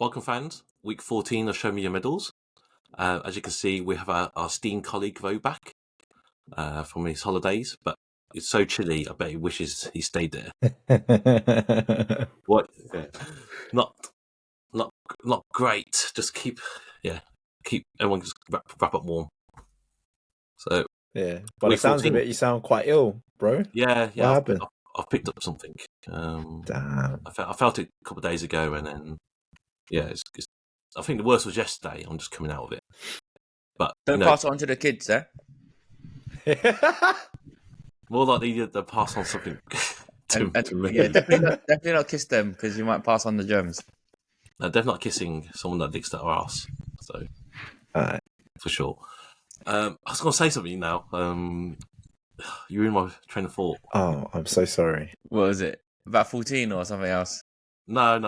Welcome, fans. Week 14 of Show Me Your Medals. As you can see, we have our esteemed colleague Vo back from his holidays, but it's so chilly. I bet he wishes he stayed there. What? Yeah. Not great. Just keep everyone just wrap up warm. So yeah, by the sounds of it, you sound quite ill, bro. Yeah. What happened? I've picked up something. Damn. I felt it a couple of days ago, and then it's I think the worst was yesterday. I'm just coming out of it. But don't pass it on to the kids, eh? More likely to pass on something to me. Yeah, definitely not kiss them because you might pass on the germs. No, definitely not kissing someone that licks their ass. So, for sure. I was going to say something now. You're in my train of thought. Oh, I'm so sorry. What was it? About 14 or something else? No.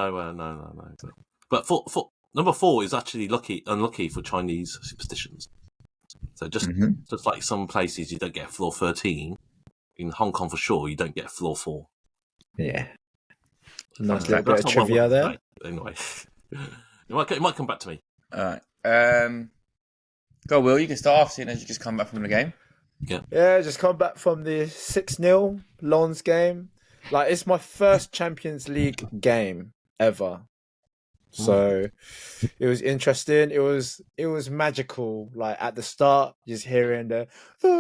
But for number 4 is actually unlucky for Chinese superstitions. So just like some places you don't get floor 13, in Hong Kong for sure you don't get floor 4. Yeah. Nice little bit of trivia there. Anyway, it might come back to me. All right. Go, Will. You can start off, seeing as you just come back from the game. Yeah, just come back from the 6-0 Lons game. Like, it's my first Champions League game ever. So it was interesting. It was magical. Like at the start, just hearing the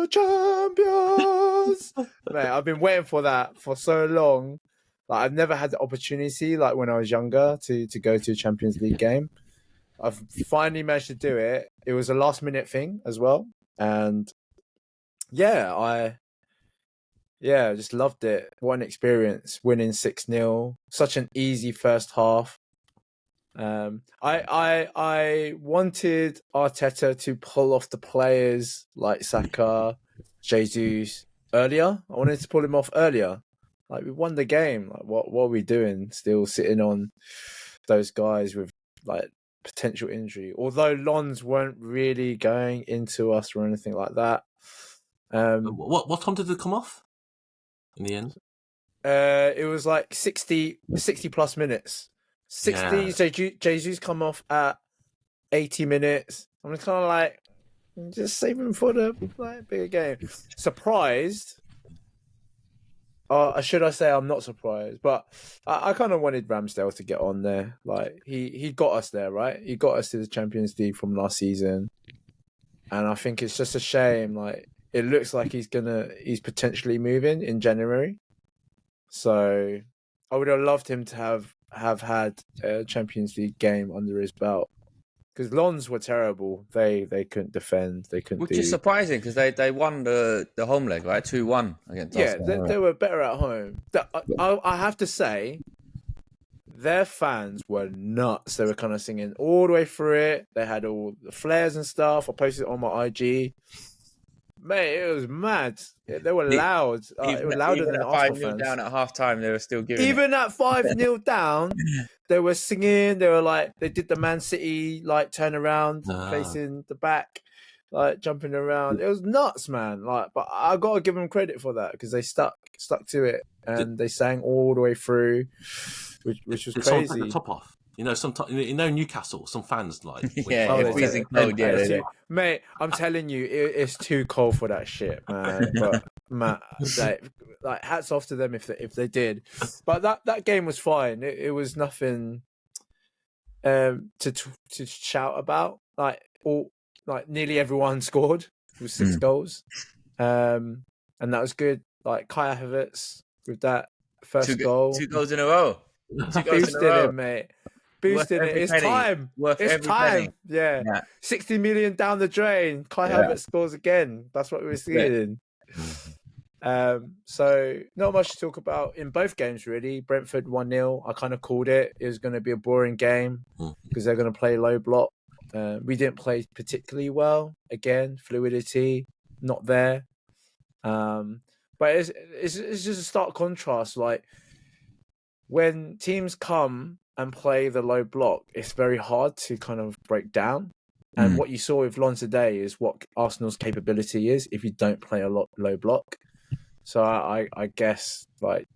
champions. Man, I've been waiting for that for so long. Like I've never had the opportunity, like when I was younger, to go to a Champions League game. I've finally managed to do it. It was a last minute thing as well, and I just loved it. What an experience! Winning 6-0, such an easy first half. I wanted Arteta to pull off the players like Saka, Jesus earlier. I wanted to pull him off earlier. Like we won the game. Like what are we doing? Still sitting on those guys with like potential injury. Although Lons weren't really going into us or anything like that. What time did it come off? In the end, it was like 60 plus minutes. 60, so Jesus come off at 80 minutes. I'm just kind of like, just save him for the bigger game. Surprised. Should I say I'm not surprised? But I kind of wanted Ramsdale to get on there. Like he got us there, right? He got us to the Champions League from last season, and I think it's just a shame. Like it looks like he's potentially moving in January. So I would have loved him to have had a Champions League game under his belt, because Lons were terrible. They couldn't defend. They couldn't. Which is surprising because they won the home leg, right? 2-1 against us. Yeah, they were better at home. I have to say, their fans were nuts. They were kind of singing all the way through it. They had all the flares and stuff. I posted it on my IG. Mate, it was mad. They were loud. It was louder than the Arsenal fans. 5-0 down at half time, they were still giving Even at 5-0 down, they were singing. They were like, they did the Man City like turn around, facing the back, like jumping around. It was nuts, man. Like, but I gotta give them credit for that because they stuck to it and they sang all the way through, which was crazy. Someone take the top off. Sometimes Newcastle, some fans like freezing cold. Mate, I'm telling you, it's too cold for that shit, man. But man, like hats off to them if they did. But that game was fine. It was nothing to shout about. Like nearly everyone scored. It was 6 goals, and that was good. Like Kai Havertz with that first goal, 2 goals in a row. 2 goals in a row, mate. Boosting it. It's time. It's time. Yeah. 60 million down the drain. Kai Havertz scores again. That's what we were seeing. So not much to talk about in both games, really. Brentford 1-0. I kind of called it. It was going to be a boring game because they're going to play low block. We didn't play particularly well. Again, fluidity not there. But it's just a stark contrast. Like when teams come and play the low block, it's very hard to kind of break down. And what you saw with Lons today is what Arsenal's capability is if you don't play a lot low block. So I guess like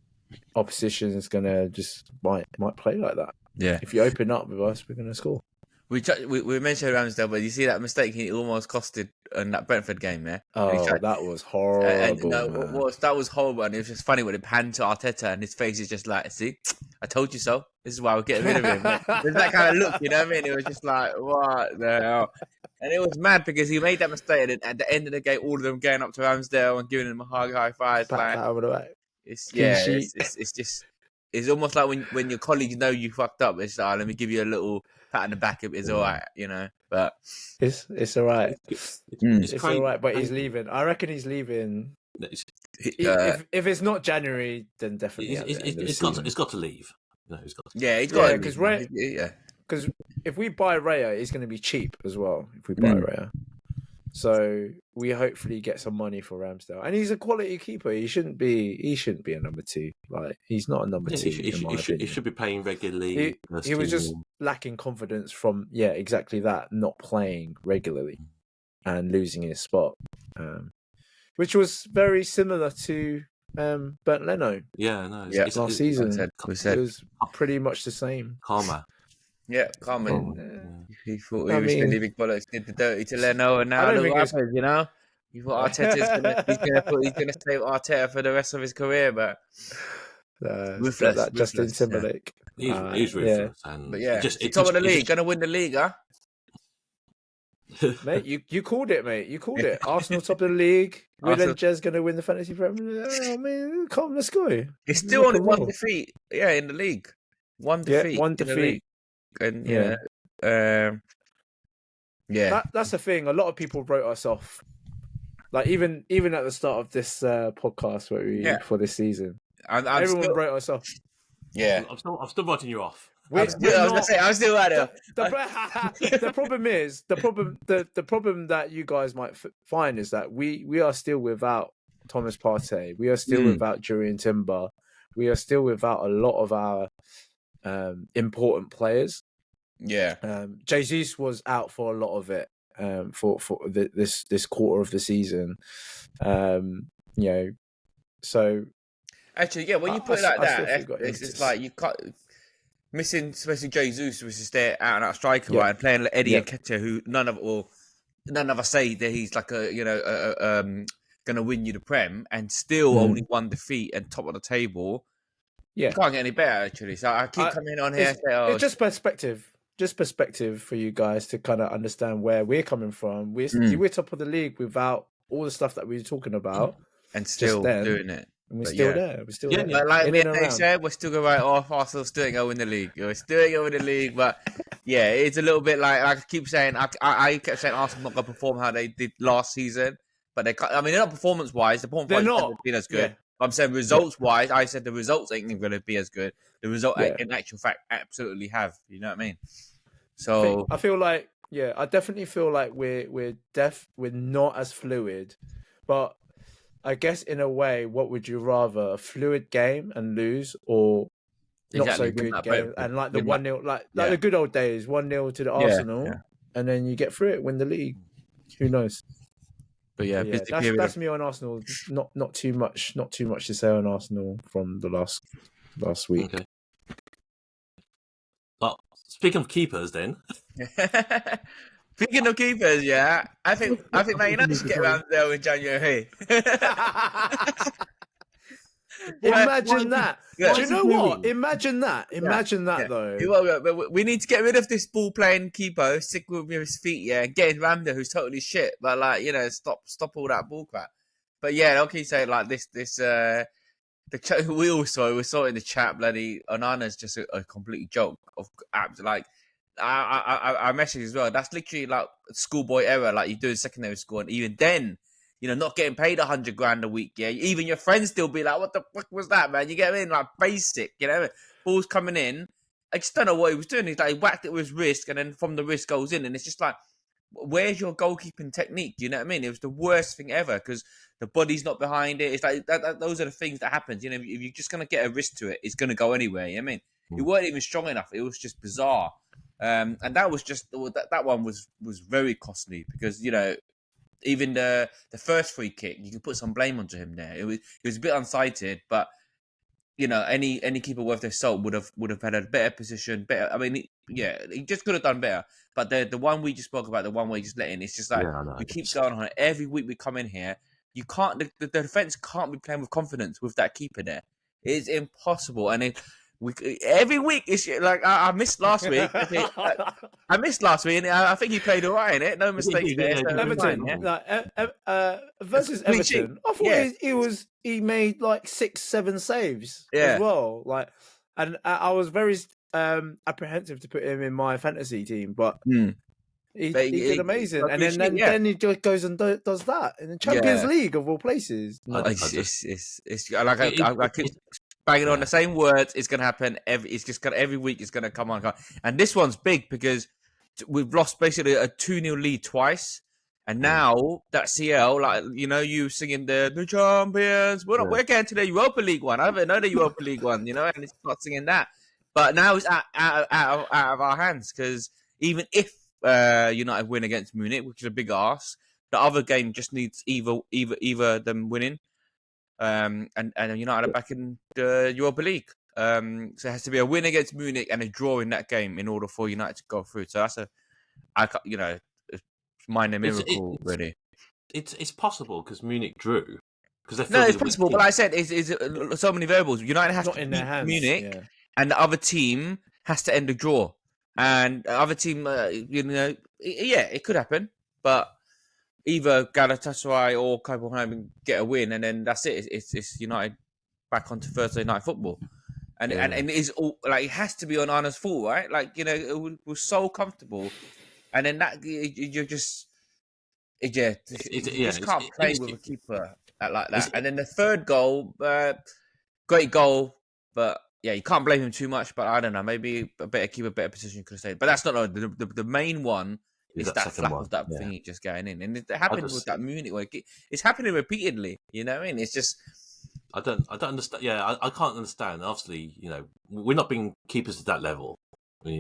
opposition is gonna just might play like that. Yeah. If you open up with us, we're going to score. We mentioned Ramsdale, but you see that mistake he almost costed in that Brentford game, yeah? Oh, that was And horrible, no, man. that was horrible, and it was just funny when it panned to Arteta, and his face is just like, "See, I told you so. This is why we're getting rid of him." There's that kind of look, you know what I mean? It was just like, "What the hell?" And it was mad because he made that mistake, and at the end of the game, all of them going up to Ramsdale and giving him a high five. Pat Like, that over the back. it's Clean yeah, sheet. it's just it's almost like when your colleagues know you fucked up. It's like, let me give you a little pat on the back. It's all right, you know. But It's all right. It's crazy. all right, but he's leaving. I reckon he's leaving. It's, If it's not January, then definitely it's got to leave. No, he's got to. yeah, he's got because because if we buy Raya, it's going to be cheap as well. If we buy Raya, so we hopefully get some money for Ramsdale, and he's a quality keeper. He shouldn't be a number 2. Like, he's not a number 2. He should be playing regularly. He was just lacking confidence from exactly that, not playing regularly and losing his spot, which was very similar to Bernd Leno. Yeah, no. Last season, we said it was pretty much the same. Karma. Yeah, Carmen. He thought he was going to be big bollocks, did the dirty to Leno, and now look what happened, you know? You thought Arteta's he's gonna save Arteta for the rest of his career, but ruthless, that Justin Timberlake. He's ruthless, but yeah, top of the league, gonna win the league, huh? Mate, you called it, mate. You called it. Arsenal top of the league. Will and Jez going to win the fantasy Premier. Oh, man, come, let's go. It's still only one defeat, in the league. One defeat. One defeat. And that's the thing. A lot of people wrote us off. Like even at the start of this podcast for this season, everyone wrote us off. Yeah, I'm still writing you off. I'm still right there. The problem that you guys might find is that we are still without Thomas Partey. We are still without Jurriën Timber. We are still without a lot of our important players. Yeah. Jesus was out for a lot of it for this quarter of the season. So actually, when you put it like that, it's just like you can't. Missing, especially Jesus, was just there out and out striker, right? And playing Eddie Nketiah, who none of us say that he's like gonna win you the Prem, and still only one defeat and top of the table. Yeah, you can't get any better actually. So I keep coming on here. It's just perspective for you guys to kind of understand where we're coming from. We're top of the league without all the stuff that we were talking about, and still doing it. And we're still there. We're still there. Like me and Dave said, we're still going right off. Arsenal still ain't going to win the league. We're still ain't going to win the league. But yeah, it's a little bit like I keep saying. I kept saying Arsenal not going to perform how they did last season. But they're not performance wise. The performance wise haven't been as good. Yeah. I'm saying results wise. I said the results ain't going to be as good. The result, in actual fact, absolutely have. You know what I mean? So I feel like I definitely feel like we're not as fluid, but. I guess in a way, what would you rather, a fluid game and lose, or not so good game and like the 1-0, like the good old days, 1-0 to the Arsenal, and then you get through it, win the league. Who knows? But that's me on Arsenal. Not too much to say on Arsenal from the last week. Okay. Well, speaking of keepers, then. Speaking of keepers, I think Man United should get around there in January. Imagine that. Do you know what? Imagine that. Imagine that, though. We need to get rid of this ball-playing keeper, stick with his feet, and get in Ramda, who's totally shit. But stop all that ball crap. But I'll keep saying like this. The chat we saw it in the chat. Bloody Onana's just a complete joke of abs. Like. I messaged as well. That's literally like schoolboy error. Like you do in secondary school, and even then, not getting paid $100,000 a week. Yeah, even your friends still be like, "What the fuck was that, man?" You get me? Like basic, balls coming in. I just don't know what he was doing. He's like he whacked it with his wrist, and then from the wrist goes in, and it's just like, where's your goalkeeping technique? You know what I mean? It was the worst thing ever because the body's not behind it. It's like those are the things that happens. If you're just gonna get a wrist to it, it's gonna go anywhere. You know what I mean? He weren't even strong enough. It was just bizarre. And that was just that one was very costly because even the first free kick you can put some blame onto him there. It was a bit unsighted, but any keeper worth their salt would have had a better position, better. I mean, he just could have done better. But the one we just spoke about, the one where he just let in, it's just like I know. we keep going on it every week. We come in here, you can't. The defense can't be playing with confidence with that keeper there. It's impossible, and every week it's like I missed last week. I missed last week, and I think he played all right in it. No mistakes there. So Everton, fine, yeah. versus Clean sheet. Everton, I thought he made like 6-7 saves as well. Like, and I was very apprehensive to put him in my fantasy team, but he did amazing. And then he just goes and does that in the Champions League of all places. It's like I keep banging on the same words. It's gonna happen every week. It's gonna come on, and this one's big because we've lost basically a 2-0 lead twice, and now that CL, like you singing the champions. We're getting to the Europa League one. I haven't know the Europa League one, and it's not singing that. But now it's out of our hands because even if United win against Munich, which is a big ask, the other game just needs either them winning, and United are back in the Europa League. So it has to be a win against Munich and a draw in that game in order for United to go through. So that's it's minor miracle, really. It's possible because Munich drew. It's possible, but like I said, it's so many variables. United has to beat Munich, and the other team has to end the draw. And the other team, it could happen, but either Galatasaray or Copenhagen get a win, and then that's it. It's United back onto Thursday night football, and it is all like it has to be on Arna's fault, right? Like it was so comfortable, and then that you just can't play with a keeper like that. And then the third goal, great goal, but. Yeah, you can't blame him too much, but I don't know. Maybe a better position could have stayed. But that's not the main one. Is that flap of that thingy just going in, and it happened with that Munich one. It's happening repeatedly. You know what I mean? It's just I don't understand. Yeah, I can't understand. Obviously, we're not being keepers at that level, but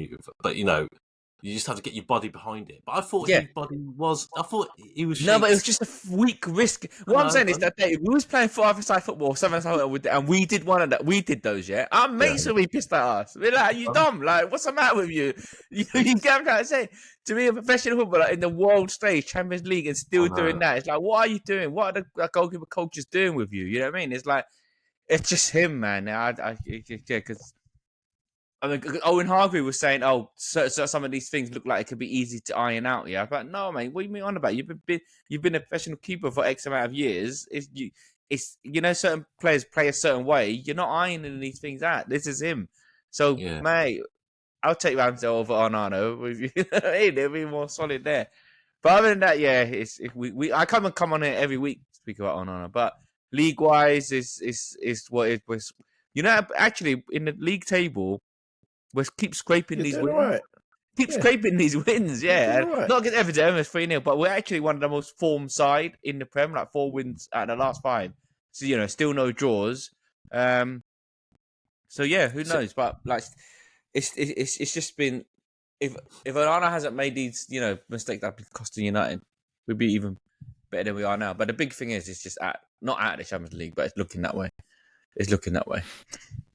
you just have to get your body behind it. But I thought his body was. I thought he was. No, but it was just a weak risk. What I'm saying is that we was playing 5-a-side football, 7-a-side football, and we did one of that. We did those, yeah. Our mates will be pissed at us. We're like, "You dumb? Like, what's the matter with you?" You get what I'm trying to say? To me, a professional footballer in the world stage, Champions League, and still doing that, it's like, what are you doing? What are the goalkeeper coaches doing with you? You know what I mean? It's like, it's just him, man. Because. I mean, Owen Hargreaves was saying, so some of these things look like it could be easy to iron out. Yeah, but no, mate. What are you mean on about? You've been a professional keeper for X amount of years. Certain players play a certain way. You're not ironing these things out. This is him. So, mate, I'll take Ramsey over Onana with you. They'll be more solid there. But other than that, I come on here every week to speak about Onana. But league wise, is what it was. Actually, in the league table. We keep scraping these wins. Right. Scraping these wins, Not against Everton, it's 3-0, but we're actually one of the most formed side in the Prem, like 4 wins out of the last 5. So, still no draws. Who knows? But like, it's just been if Onana hasn't made these mistakes that have been costing United, we'd be even better than we are now. But the big thing is, it's just not out of the Champions League, but it's looking that way.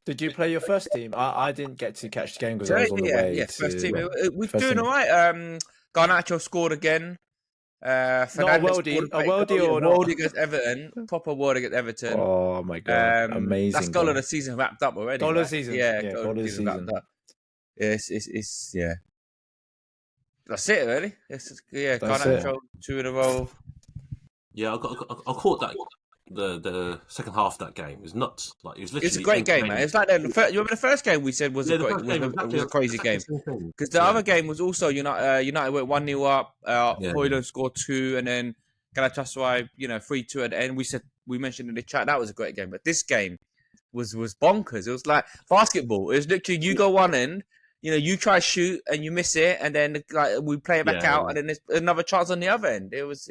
Did you play your first team? I didn't get to catch the game because I was on the way. Yeah, first team. We're doing all right. Garnacho scored again. Not a worldie or not? Worldie against Everton. Proper worldie against Everton. Oh my god! Amazing. That's goal of the season wrapped up already. Goal of the season. Goal of the season wrapped up. It's That's it, really. Garnacho 2 in a row. Yeah, I caught that. The second half of that game was nuts. Like it was literally. It's a great game, man. It's like you remember the first game we said was a crazy game because the other game was also United went 1-0 up. Højlund scored 2, and then Galatasaray 3-2 at the end. We mentioned in the chat that was a great game, but this game was bonkers. It was like basketball. It was literally you go one end, you try to shoot and you miss it, and then like we play it back out, and then there's another chance on the other end. It was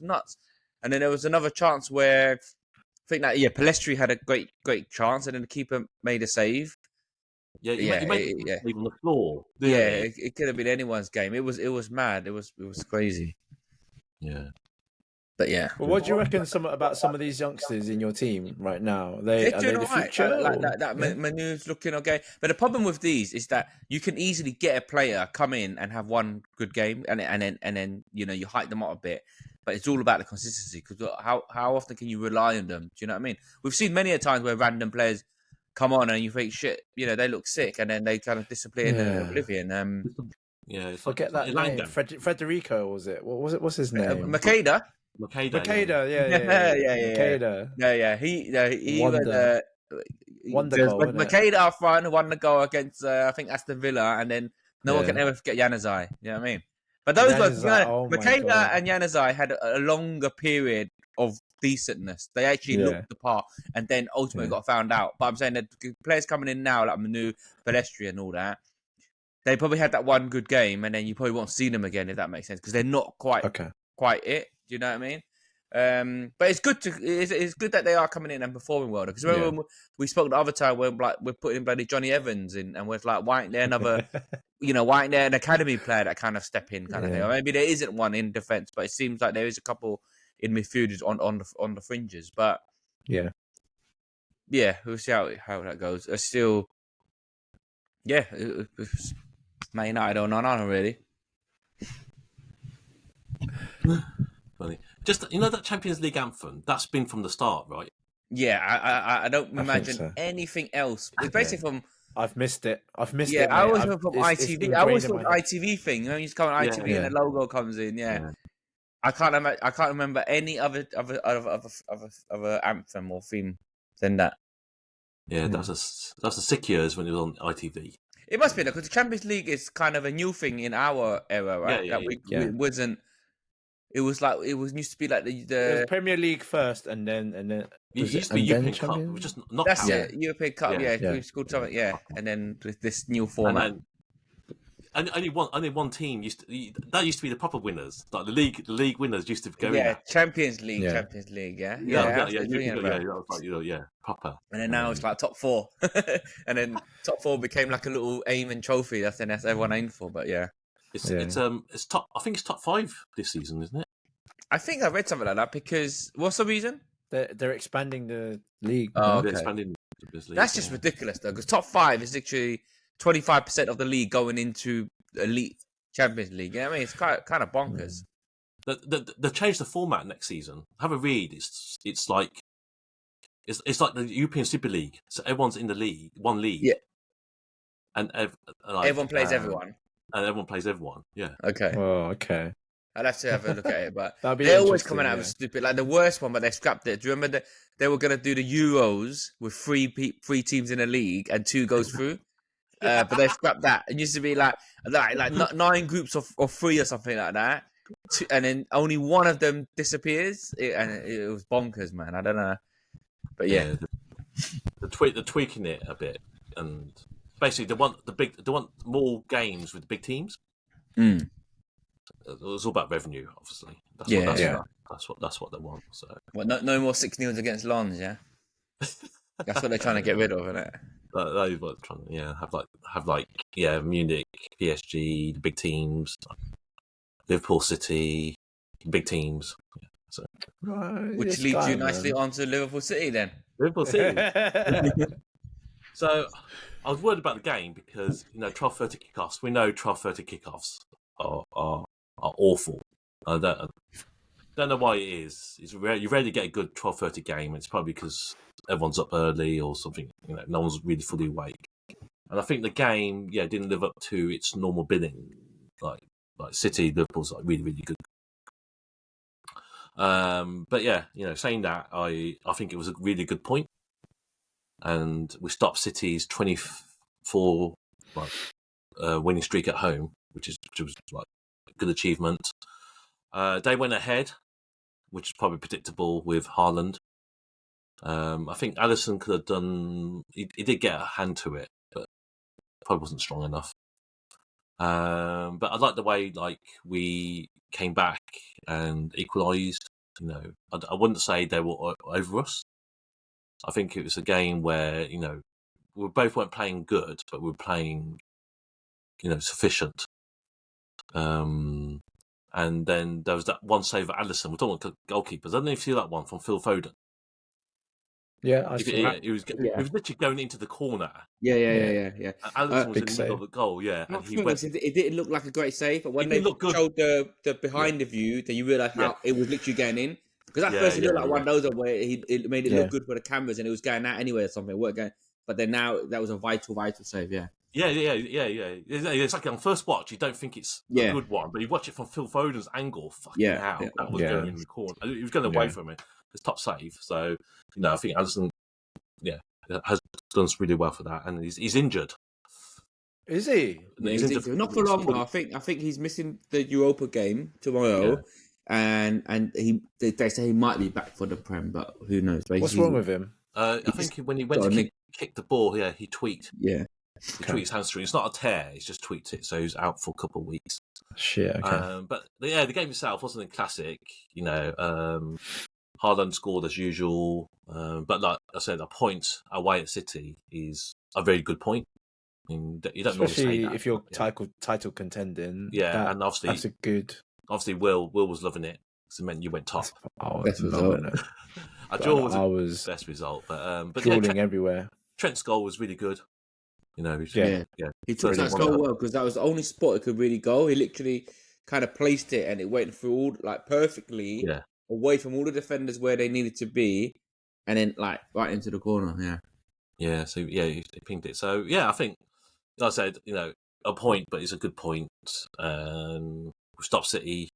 nuts. And then there was another chance where I think that Pellistri had a great chance, and then the keeper made a save. He made a save on the floor. It could have been anyone's game. It was mad. It was crazy. Yeah. But yeah, Well, what do you reckon about some of these youngsters in your team right now? Are they doing the all right. future? Like or- that yeah? Manu's looking okay. But the problem with these is that you can easily get a player come in and have one good game, and then you hype them up a bit. But it's all about the consistency, because how often can you rely on them? Do you know what I mean? We've seen many a times where random players come on and you think, shit, they look sick, and then they kind of disappear in oblivion. Yeah, it's Forget like that name. Elanga. Federico, was it? What was it? What's his name? Makeda. Makeda. Yeah. Makeda. Yeah. He was Wonder there's goal, innit? Makeda up front, won the goal against I think Aston Villa, and then no one can ever forget Januzaj. You know what I mean? But those guys, Oh my Makeda God. and Januzaj had a longer period of decentness. They actually looked the part, and then ultimately got found out. But I'm saying that players coming in now, like Manu, Balestri, and all that, they probably had that one good game, and then you probably won't see them again, if that makes sense, because they're not quite it. Do you know what I mean? But it's good it's good that they are coming in and performing well. Because remember when we spoke the other time when we're putting bloody Johnny Evans in, and we're like, why ain't there another, why ain't there an academy player that kind of step in kind of thing? Or maybe there isn't one in defence, but it seems like there is a couple in midfielders on the fringes. But yeah, we'll see how that goes. It's still, it's Man United on really. Funny. Just that Champions League anthem, that's been from the start, right? Yeah, I don't imagine so. anything else. It's basically from. I've missed it. It. Mate. I always went from ITV. I always thought ITV thing. You just come on ITV and the logo comes in. Yeah. I can't remember any other anthem or theme than that. Yeah, that's a 6 years when it was on ITV. It must be because the Champions League is kind of a new thing in our era, right? It wasn't. It was like used to be like the it was Premier League first, and then it used to be European Cup. It was just knockout. That's it, European Cup. Yeah. It's called something. Yeah, and then this new format. And only one team used to be the proper winners. Like the league winners used to go in. Yeah, Champions League. Yeah, that was like proper. And then now it's like top four, and then top four became like a little aim and trophy. That's everyone aimed for. But it's top. I think it's top 5 this season, isn't it? I think I read something like that because what's the reason? They're expanding the league. Oh, okay. They're expanding the league. That's just ridiculous though, because top 5 is literally 25% of the league going into elite Champions League. You know what I mean? It's kind of bonkers. They changed the format next season. Have a read. It's like the European Super League. So everyone's in the league, one league. Yeah. And everyone plays everyone. And everyone plays everyone. Yeah. Okay. Oh, okay. I'd have to have a look at it, but they're always coming out with stupid, like the worst one, but they scrapped it. Do you remember that they were going to do the Euros with three teams in a league and 2 goes through? But they scrapped that. It used to be like 9 groups of 3 or something like that, and then only one of them disappears, and it was bonkers, man. I don't know, but yeah, they're tweaking it a bit, and basically they want more games with the big teams. It's all about revenue, obviously. That's what they want. So, no more 6-0 against Lons, yeah. That's what they're trying to get rid of, isn't it? That is what they're trying to have Munich, PSG, the big teams, Liverpool, City, big teams. Yeah, so. Which leads you nicely onto Liverpool City then. Liverpool City. So I was worried about the game because 12:30 kickoffs. We know 12:30 kickoffs are awful. I don't know why it is. You rarely get a good 12:30 game. It's probably because everyone's up early or something. No one's really fully awake. And I think the game, didn't live up to its normal billing. Like City, Liverpool's really, really good. But saying that, I think it was a really good point. And we stopped City's 24 winning streak at home, which was like a good achievement. They went ahead, which is probably predictable with Haaland. I think Alisson could have done. He did get a hand to it, but probably wasn't strong enough. But I like the way we came back and equalised. I wouldn't say they were over us. I think it was a game where we both weren't playing good, but we were playing sufficient. And then there was that one save at Alisson. We're talking about goalkeepers. I don't know if you see that one from Phil Foden. Yeah, I saw. He was literally going into the corner. Yeah. And Alisson was in the Big middle of the goal, and he went. It didn't look like a great save, but when It they did look good. showed the behind the view, then you realise how it was literally getting in. Because at first it looked like one of those where it made it look good for the cameras and it was going out anyway or something. But then now that was a vital save, Yeah. It's like on first watch, you don't think it's a good one, but you watch it from Phil Foden's angle. Fucking hell, that was going in the corner. He was going away from it. It's top save. So I think Alisson, has done really well for that, and he's injured. Is he? Yeah, he's injured. Not for long though. I think he's missing the Europa game tomorrow, and they say he might be back for the Prem, but who knows? What's wrong with him? I think when he went to kick the ball, he tweaked. Yeah. He tweaked his hamstring. It's not a tear; he's just tweaked it, so he's out for a couple of weeks. Shit. Okay. But the game itself wasn't a classic. Haaland scored as usual, but like I said, a point away at City is a very good point. I mean, you don't especially normally say that, if you're title contending. Yeah, and obviously that's a good. Obviously, Will was loving it because it meant you went top. Best result. A draw was the best result, but drooling everywhere. Trent's goal was really good. He took that goal well because that was the only spot it could really go. He literally kind of placed it and it went through all perfectly away from all the defenders where they needed to be, and then right into the corner. Yeah. So he pinged it. So I think, like I said, a point, but it's a good point. We stopped City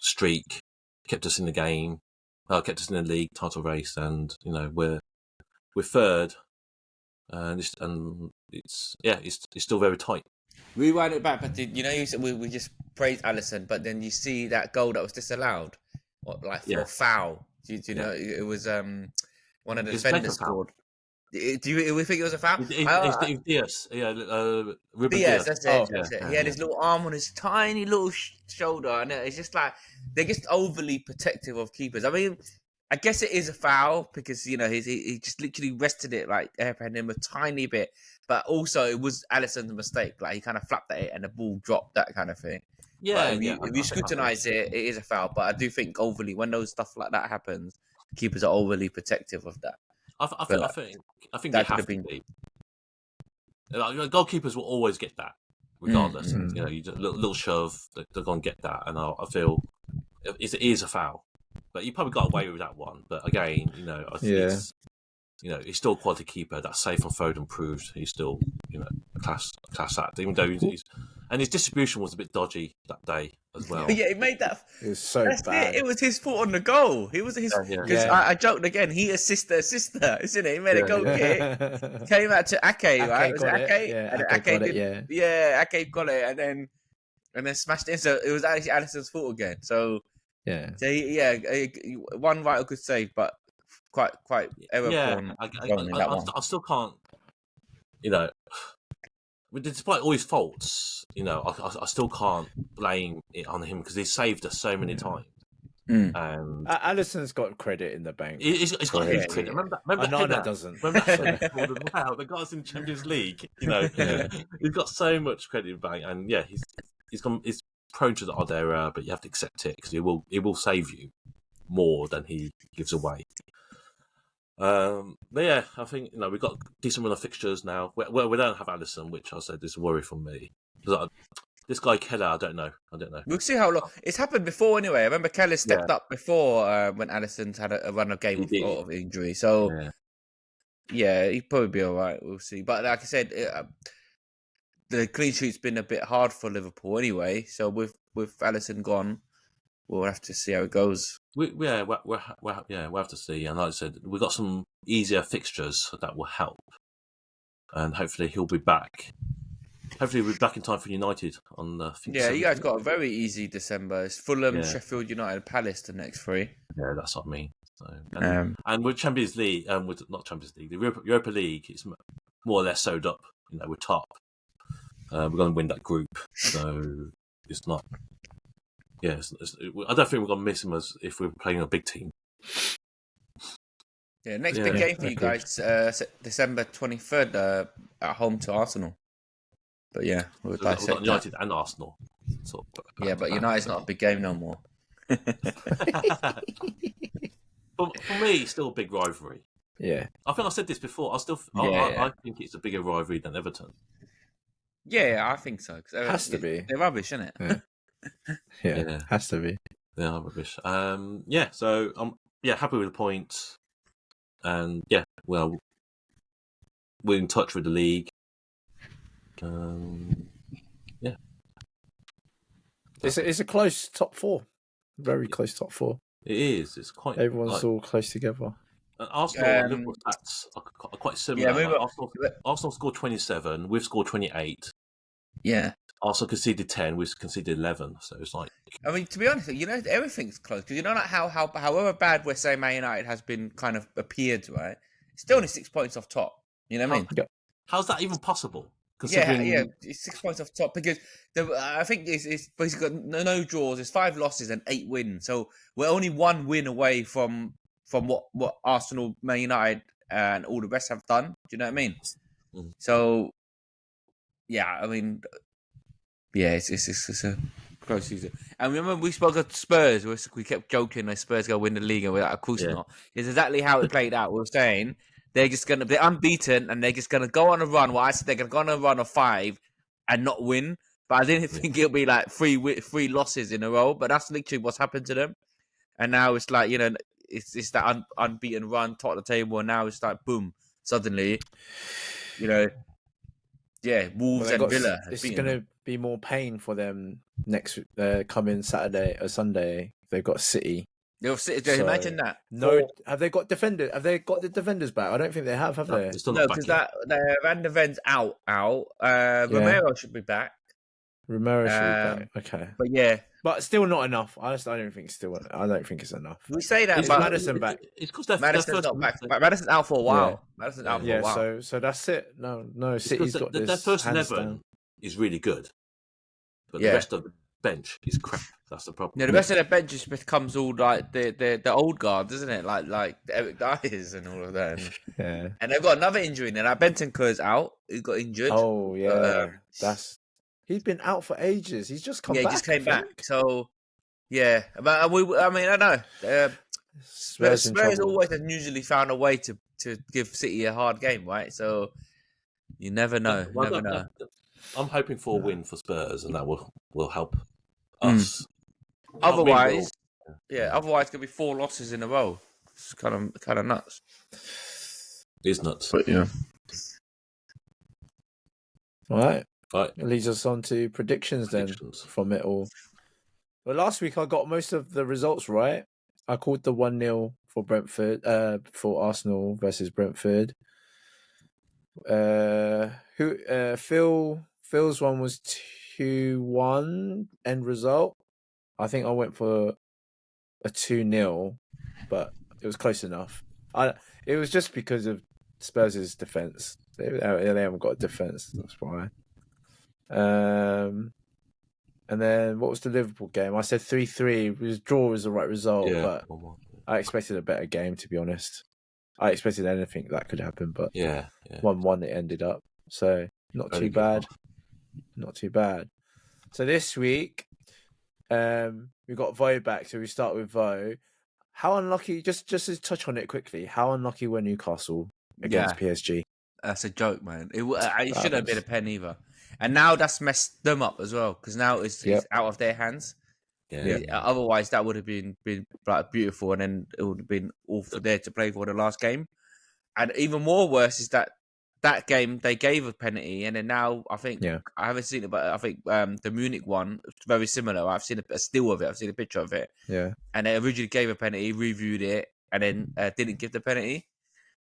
streak, kept us in the game, kept us in the league title race, and we're third. And it's still very tight. Rewind it back, but you said we just praised Alisson, but then you see that goal that was disallowed, for a foul. Do you know it was one of the defenders scored? Do you think it was a foul? It's Diaz. Ruben Diaz. That's it. He had his little arm on his tiny little shoulder, and it's just like they're just overly protective of keepers. I mean, I guess it is a foul because he just literally rested it airheading him a tiny bit, but also it was Alisson's mistake. He kind of flapped at it and the ball dropped, that kind of thing. Yeah, if you scrutinise it, it is a foul. But I do think overly when those stuff like that happens, keepers are overly protective of that. I think they have to be. Goalkeepers will always get that, regardless. You just, little shove, they're going to get that, and I feel it is a foul. But he probably got away with that one. But again, I think he's still a quality keeper. That save from Foden proved he's still, a class act. Even though his distribution was a bit dodgy that day as well. Yeah, he made that. It was so bad. It was his fault on the goal. It was his. Because I joked again. He assisted, isn't it? He made a goal kick. Came out to Ake, right? Was it Ake? Yeah, Ake got it. Yeah, Ake got it, and then smashed it in. So it was actually Alisson's fault again. So. Yeah. So one right good save, but quite error prone. I still can't. Despite all his faults, I still can't blame it on him because he saved us so many times. And Alisson's got credit in the bank. He's got huge credit. Remember Onana doesn't. Remember that wow, the guy's in Champions League. He's got so much credit in the bank, and he's prone to the odd error, but you have to accept it because it will save you more than he gives away. But I think we've got decent run of fixtures now. Well, we don't have Alisson, which I said is a worry for me. This guy Keller, I don't know. We'll see how long it's happened before. Anyway, I remember Keller stepped up before when Alisson's had a run of game of injury. So he'd probably be all right. We'll see. But like I said. The clean sheet's been a bit hard for Liverpool anyway, so with Alisson gone, we'll have to see how it goes. We'll have to see. And like I said, we've got some easier fixtures that will help, and hopefully he'll be back. Hopefully we'll be back in time for United on the. You guys got a very easy December. It's Fulham, Sheffield United, Palace the next three. Yeah, that's what I mean. So, and with Champions League, with not Champions League, the Europa League, it's more or less sewed up. We're top. We're going to win that group, so it's not. Yeah, I don't think we're going to miss him as if we're playing a big team. Yeah, next big game for you guys, December 23rd at home to Arsenal. But we've got United and Arsenal. sort of Yeah, but United's not a big game no more. for me, it's still a big rivalry. Yeah. I think I said this before. Yeah. I think it's a bigger rivalry than Everton. Yeah, I think so. Has to be. They're rubbish, isn't it? Yeah. Has to be. They are rubbish. Yeah. So I'm happy with the point, and well, we're in touch with the league. Yeah. It's a close top four. Very close top four. It is. It's quite. Everyone's all close together. Arsenal and Liverpool stats are quite similar. Yeah, Arsenal scored 27. We've scored 28. Yeah. Arsenal conceded 10. We've conceded 11. So it's like. I mean, to be honest, everything's close because like however bad we're saying Man United has been kind of appeared, right? It's still only 6 points off top. You know what I mean? How's that even possible? Yeah, it's 6 points off top because I think it's basically got no draws. It's 5 losses and 8 wins. So we're only 1 win away from what Arsenal, Man United, and all the rest have done. Do you know what I mean? Mm. So yeah, I mean, yeah, it's a close season. And remember we spoke of Spurs. We kept joking that Spurs going to win the league, and we're like, of course not. It's exactly how it played out. We were saying. They're unbeaten and they're just going to go on a run. Well, I said they're going to go on a run of 5 and not win. But I didn't think it'll be like 3 losses in a row. But that's literally what's happened to them. And now it's like, it's that unbeaten run, top of the table. And now it's like, boom, suddenly, Wolves and Villa. It's going to be more pain for them next coming Saturday or Sunday. They've got City. Imagine that. No, have they got defenders? Have they got the defenders back? I don't think they have they? No, because Van der Ven's out. Romero should be back. Romero should be back. Okay, but still not enough. I don't think it's enough. We say that, but Maddison back. It's because Madison's not back. Madison's out for a while. Madison's out for a while. So that's it. No, City's got this. Their first 11 is really good, but the rest of the bench is crap. That's the problem. Yeah, the rest of their bench just becomes all like the old guard, isn't it? Like Eric Dyers and all of that. And they've got another injury now. Like Bentancur's out. He got injured. Oh yeah, he's been out for ages. He's just come back. Yeah, he just came back. So yeah, but I don't know. Spurs always have usually found a way to give City a hard game, right? So you never know. Know. I'm hoping for a win for Spurs, and that will help us. Otherwise, it's gonna be 4 losses in a row. It's kind of nuts. It's nuts. But All right. It leads us on to predictions from it all. Well, last week I got most of the results right. I called the 1-0 for Brentford, for Arsenal versus Brentford. Phil's one was 2-1 end result. I think I went for a 2-0, but it was close enough. It was just because of Spurs' defence. They haven't got a defence, that's why. And then what was the Liverpool game? I said 3-3. Draw was the right result, but I expected a better game, to be honest. I expected anything that could happen, but 1-1 it ended up. So not too bad. Not too bad. So this week, we've got Vo back. So we start with Vo. How unlucky? Just to touch on it quickly. How unlucky were Newcastle against PSG? That's a joke, man. It shouldn't have been a pen either. And now that's messed them up as well because now it's out of their hands. Yeah. Otherwise, that would have been like beautiful, and then it would have been all for there to play for the last game. And even more worse is that game they gave a penalty, and then now I think I haven't seen it, but I think the Munich one very similar. I've seen a still of it. I've seen a picture of it. Yeah, and they originally gave a penalty, reviewed it, and then didn't give the penalty.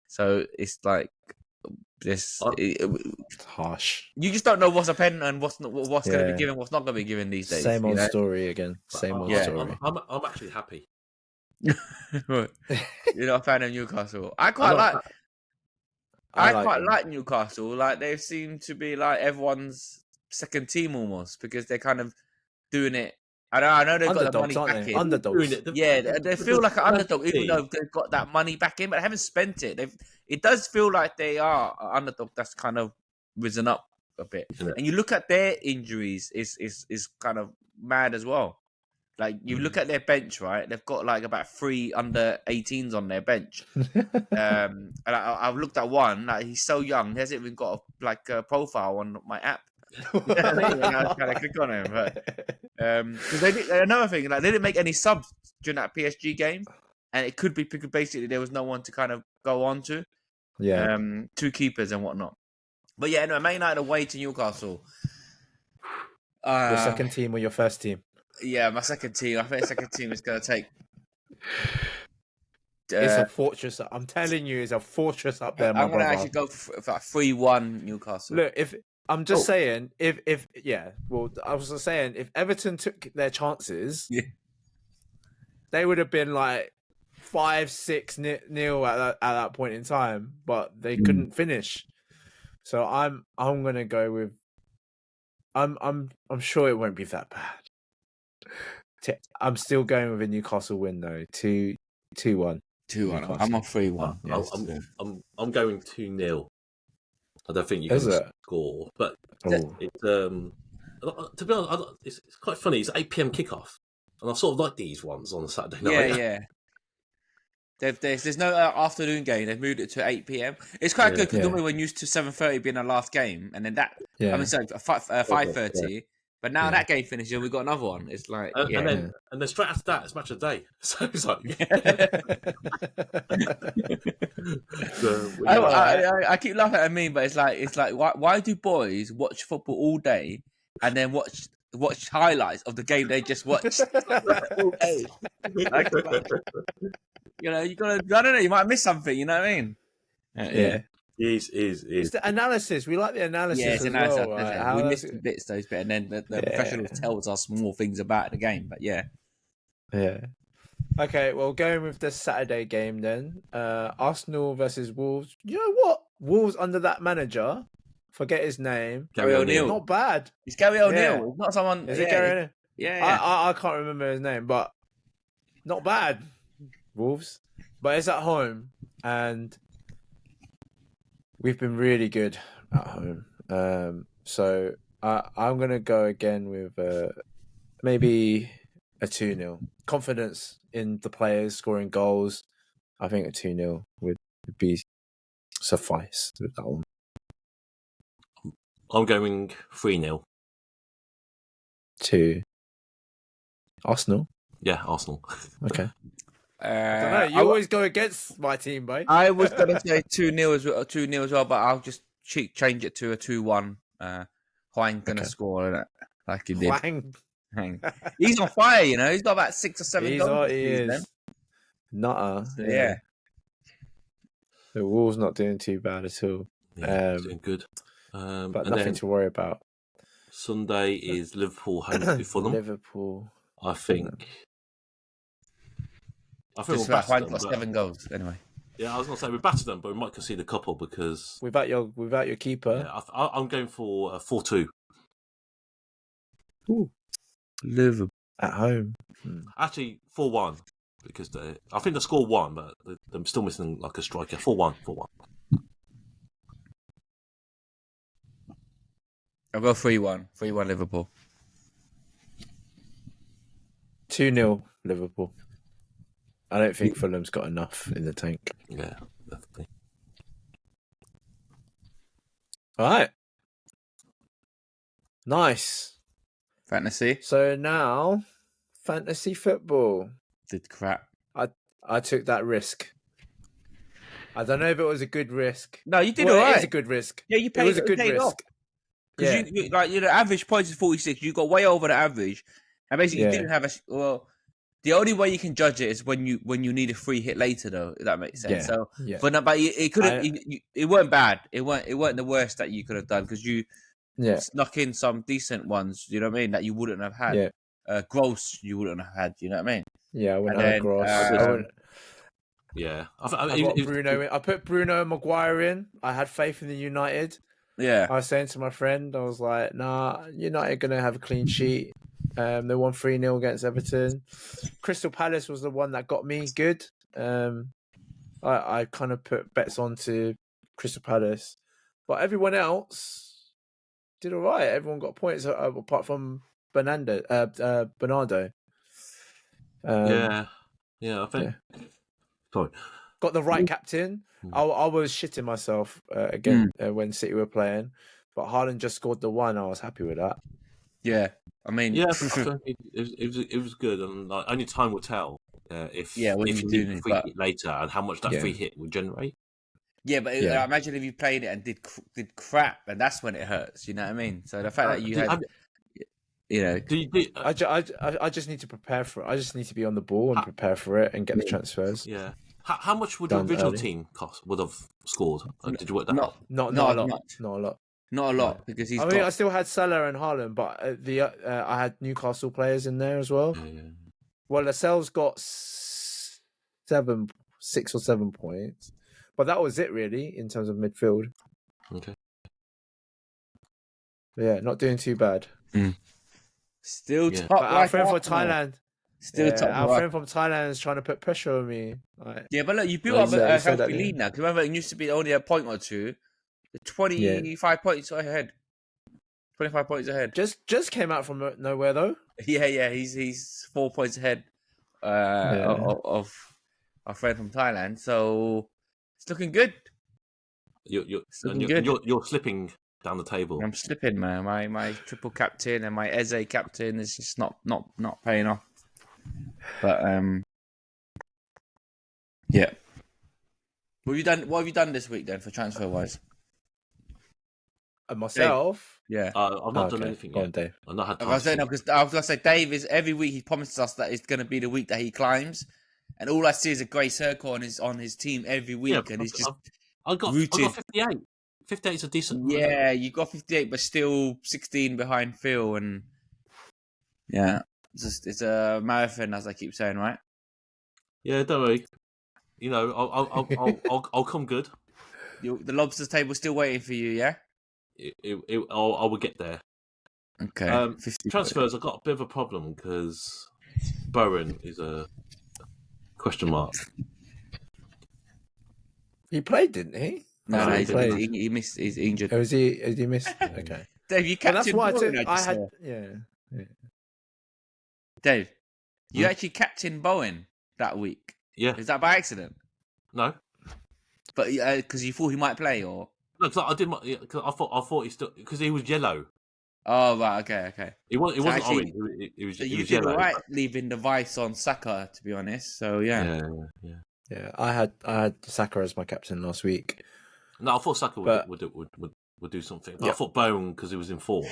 So it's like this harsh. You just don't know what's a pen and what's going to be given, what's not going to be given these days. Same old story again. Same old story. I'm actually happy. You're not a fan of Newcastle. I quite like Newcastle. Like they seem to be like everyone's second team almost because they're kind of doing it. I know they've got the money back in. Underdogs. They feel like an underdog, even though they've got that money back in, but they haven't spent it. It does feel like they are an underdog that's kind of risen up a bit. Yeah. And you look at their injuries is kind of mad as well. Like you look at their bench, right? They've got like about 3 under 18s on their bench. And I've looked at one. Like he's so young, he hasn't even got a profile on my app. You know what I mean? And I was trying to click on him, but because another thing, like they didn't make any subs during that PSG game, and it could be because basically there was no one to kind of go on to. Yeah. 2 keepers and whatnot. But yeah, no, Man United away to Newcastle. Your second team or your first team? Yeah, my second team. I think second team is going to take. It's a fortress. I'm telling you, it's a fortress up there, my I'm going to brother. actually go for 3-1 Newcastle. Look, if I'm just saying, if yeah, well, I was just saying, if Everton took their chances, they would have been like 5-6 at that point in time, but they couldn't finish. So I'm gonna go with. I'm sure it won't be that bad. I'm still going with a Newcastle win though. 2-1. 2-1. I'm on 3-1. I'm going 2-0. I don't think you're going to score, but it's to be honest, it's quite funny. It's 8 p.m. kickoff, and I sort of like these ones on a Saturday night. Yeah. There's no afternoon game. They've moved it to 8 p.m. It's quite good because normally we're used to 7:30 being our last game, and then that. I mean, sorry, 5:30. But now that game finishes, and we've got another one. It's like, and then straight after that, it's match of the day. So it's like, I keep laughing at me, but it's like, why do boys watch football all day and then watch highlights of the game they just watched all day? You know, you gotta. I don't know. You might miss something. You know what I mean? Yeah. Is It's the analysis. We like the analysis as well. Right? We missed bits those bits, and then the professional tells us more things about the game. But yeah. Okay, well, going with the Saturday game then. Arsenal versus Wolves. You know what? Wolves under that manager. Forget his name. Gary O'Neill. Not bad. It's Gary O'Neill. It's not someone. Is it Gary O'Neill? Yeah. I can't remember his name, but not bad. Wolves, but it's at home, and we've been really good at home. So I'm gonna go again with maybe a 2-0. Confidence in the players scoring goals. I think a 2-0 would be suffice with that one. I'm going 3-0 to Arsenal. Yeah, Arsenal. Okay. I don't know. You always go against my team, mate. I was going to say 2-0 as well, but I'll just change it to a 2-1. Hwang going to score it like he did. Hwang. He's on fire, you know. He's got about 6 or 7 goals. He is. Nutter. So, yeah. The Wolves not doing too bad at all. Yeah, doing good. But nothing to worry about. Sunday is Liverpool home to Fulham. Liverpool. I think we'll batter them. Got 7 goals anyway. Yeah, I was going to say we battered them, but we might concede a couple because without your keeper. Yeah, I'm going for 4-2. Ooh. Liverpool at home. Actually, 4-1 because I think they score 1, but they're still missing like a striker. 4-1. I'll go 3-1. 3-1 Liverpool. 2-0 Liverpool. I don't think Fulham's got enough in the tank. Yeah, definitely. All right. Nice. Fantasy. So now, fantasy football. Did crap. I took that risk. I don't know if it was a good risk. No, you did all right. It was a good risk. Yeah, you paid. It was a good risk. Because the average points is 46. You got way over the average, and basically you didn't have the only way you can judge it is when you need a free hit later, though. If that makes sense. Yeah. So, but it could have. It weren't bad. It weren't the worst that you could have done because you snuck in some decent ones. You know what I mean? That you wouldn't have had. Yeah. Gross, you wouldn't have had. You know what I mean? Yeah, I wouldn't have Gross. Yeah, I put Bruno and Maguire in. I had faith in the United. Yeah, I was saying to my friend, I was like, "Nah, United gonna have a clean sheet." They won 3-0 against Everton. Crystal Palace was the one that got me good. I kind of put bets onto Crystal Palace, but everyone else, did all right. Everyone got points apart from Bernardo. Yeah, I think. Yeah. Sorry. Got the right captain. I was shitting myself again when City were playing, but Haaland just scored the one. I was happy with that. Yeah, I mean, Yeah, I think it was good, and like, only time will tell if when you you need do a it, free hit later and how much that Yeah. free hit will generate. yeah, but Yeah. imagine if you played it and did crap, and that's when it hurts. You know what I mean? So the fact that you had, you know, I just need to prepare for it. I just need to be on the ball and prepare for it and get the transfers. Yeah. How much would your Done original early. team would have scored? Did you work that out? Not a not lot. much. Not a lot. Not a lot No. because he's I mean, got. I still had Salah and Haaland, but I had Newcastle players in there as well. Yeah. Well, Lascelles got 6 or 7 points, but that was it really in terms of midfield. Okay. Yeah, not doing too bad. Still Yeah. top But our like friend from Arsenal. Thailand, Still top our like. friend from Thailand is trying to put pressure on me. Like, Yeah, but look, you built He up said- a he said healthy that, lead now. Because remember, it used to be only a point or two. 25 points ahead. 25 points ahead. just came out from nowhere though. Yeah. He's 4 points ahead of our friend from Thailand. So it's looking good. You're slipping down the table. I'm slipping, man. My triple captain and my Eze captain is just not paying off. But yeah. What have you done this week then for transfer wise? And myself, Yeah. I've not done anything Go yet. on, Dave. I've not had I time. was saying because I was gonna say Dave is every week he promises us that it's gonna be the week that he climbs, and all I see is a grey circle on his team every week, and he's just I got rooted. 58. 58 is a decent. Yeah, you got 58, but still 16 behind Phil, and yeah, it's a marathon, as I keep saying, right? Yeah, don't worry. You know, I'll come good. The lobsters table still waiting for you, yeah? I will get there. Okay. Transfers, I've got a bit of a problem because Bowen is a question mark. He played, didn't he? No, he played. he missed. He's injured. Oh, is he missed? Okay. Dave, you Well, that's captained why Bowen. I had. Yeah. Dave, you actually captained Bowen that week. Yeah. Is that by accident? No. But because you thought he might play, or no? Because I did. Cause I thought he still because he was yellow. Oh right, okay. It wasn't actually, orange. It was. So it you was did yellow. right leaving the vice on Saka, to be honest. So yeah. Yeah, I had Saka as my captain last week. No, I thought Saka would do something. But I thought Bowen because he was in form.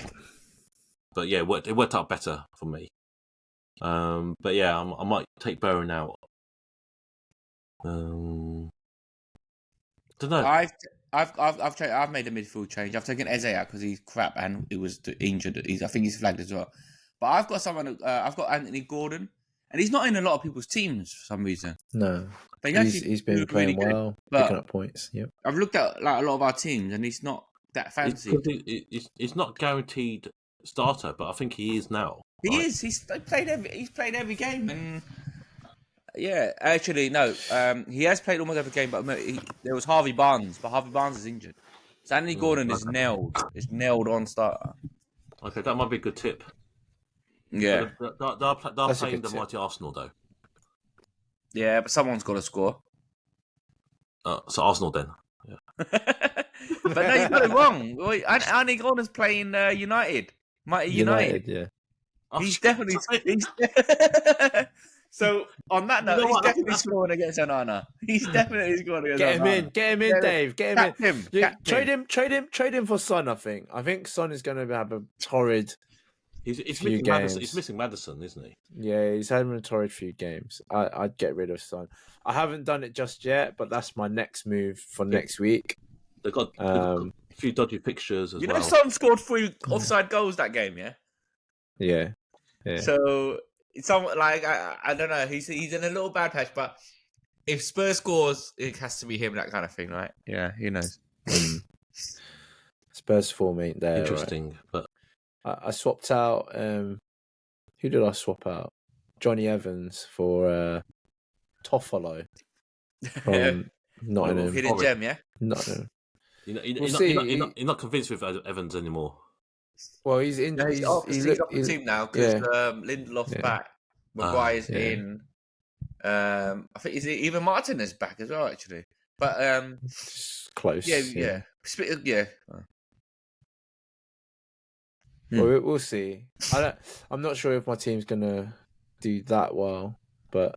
But yeah, it worked out better for me. But yeah, I might take Bowen out. Don't know. I've made a midfield change. I've taken Eze out because he's crap and he was injured. I think he's flagged as well. But I've got someone. I've got Anthony Gordon, and he's not in a lot of people's teams for some reason. No, But he's been playing really well, picking up points. Yep. I've looked at like a lot of our teams, and he's not that fancy. It's not guaranteed starter, but I think he is now. He is. He's played every game, and yeah, actually no. He has played almost every game, but there was Harvey Barnes, but Harvey Barnes is injured. So Anthony Gordon is nailed. Is nailed on starter. Okay, that might be a good tip. Yeah, they're playing the mighty Arsenal though. Yeah, but someone's got to score. So Arsenal then. Yeah. But no, you got it wrong. Anthony Gordon's playing United. Mighty United. Yeah. He's definitely. So on that note, he's definitely scoring against Onana. He's definitely scoring against Onana. Get him in, Dave. Get him in. Trade him for Son. I think Son is going to have a torrid. He's missing Maddison. He's missing Maddison, isn't he? Yeah, he's having a torrid few games. I'd get rid of Son. I haven't done it just yet, but that's my next move for next week. They've got a few dodgy fixtures as well. You know, Son scored 3 offside goals that game, yeah. Yeah. So it's somewhat like I don't know. He's in a little bad patch, but if Spurs scores, it has to be him. That kind of thing, right? Yeah, who knows? Spurs form ain't there. Interesting, right? But I swapped out. Who did I swap out? Johnny Evans for Toffolo from Nottingham. Hidden gem, yeah. Nottingham. You're not convinced with Evans anymore. Well, he's in. No, he's off the team now because Lindelof's back. Maguire's in. I think even Martinez back as well, actually. But Just close. Yeah. Well, we'll see. I'm not sure if my team's gonna do that well, but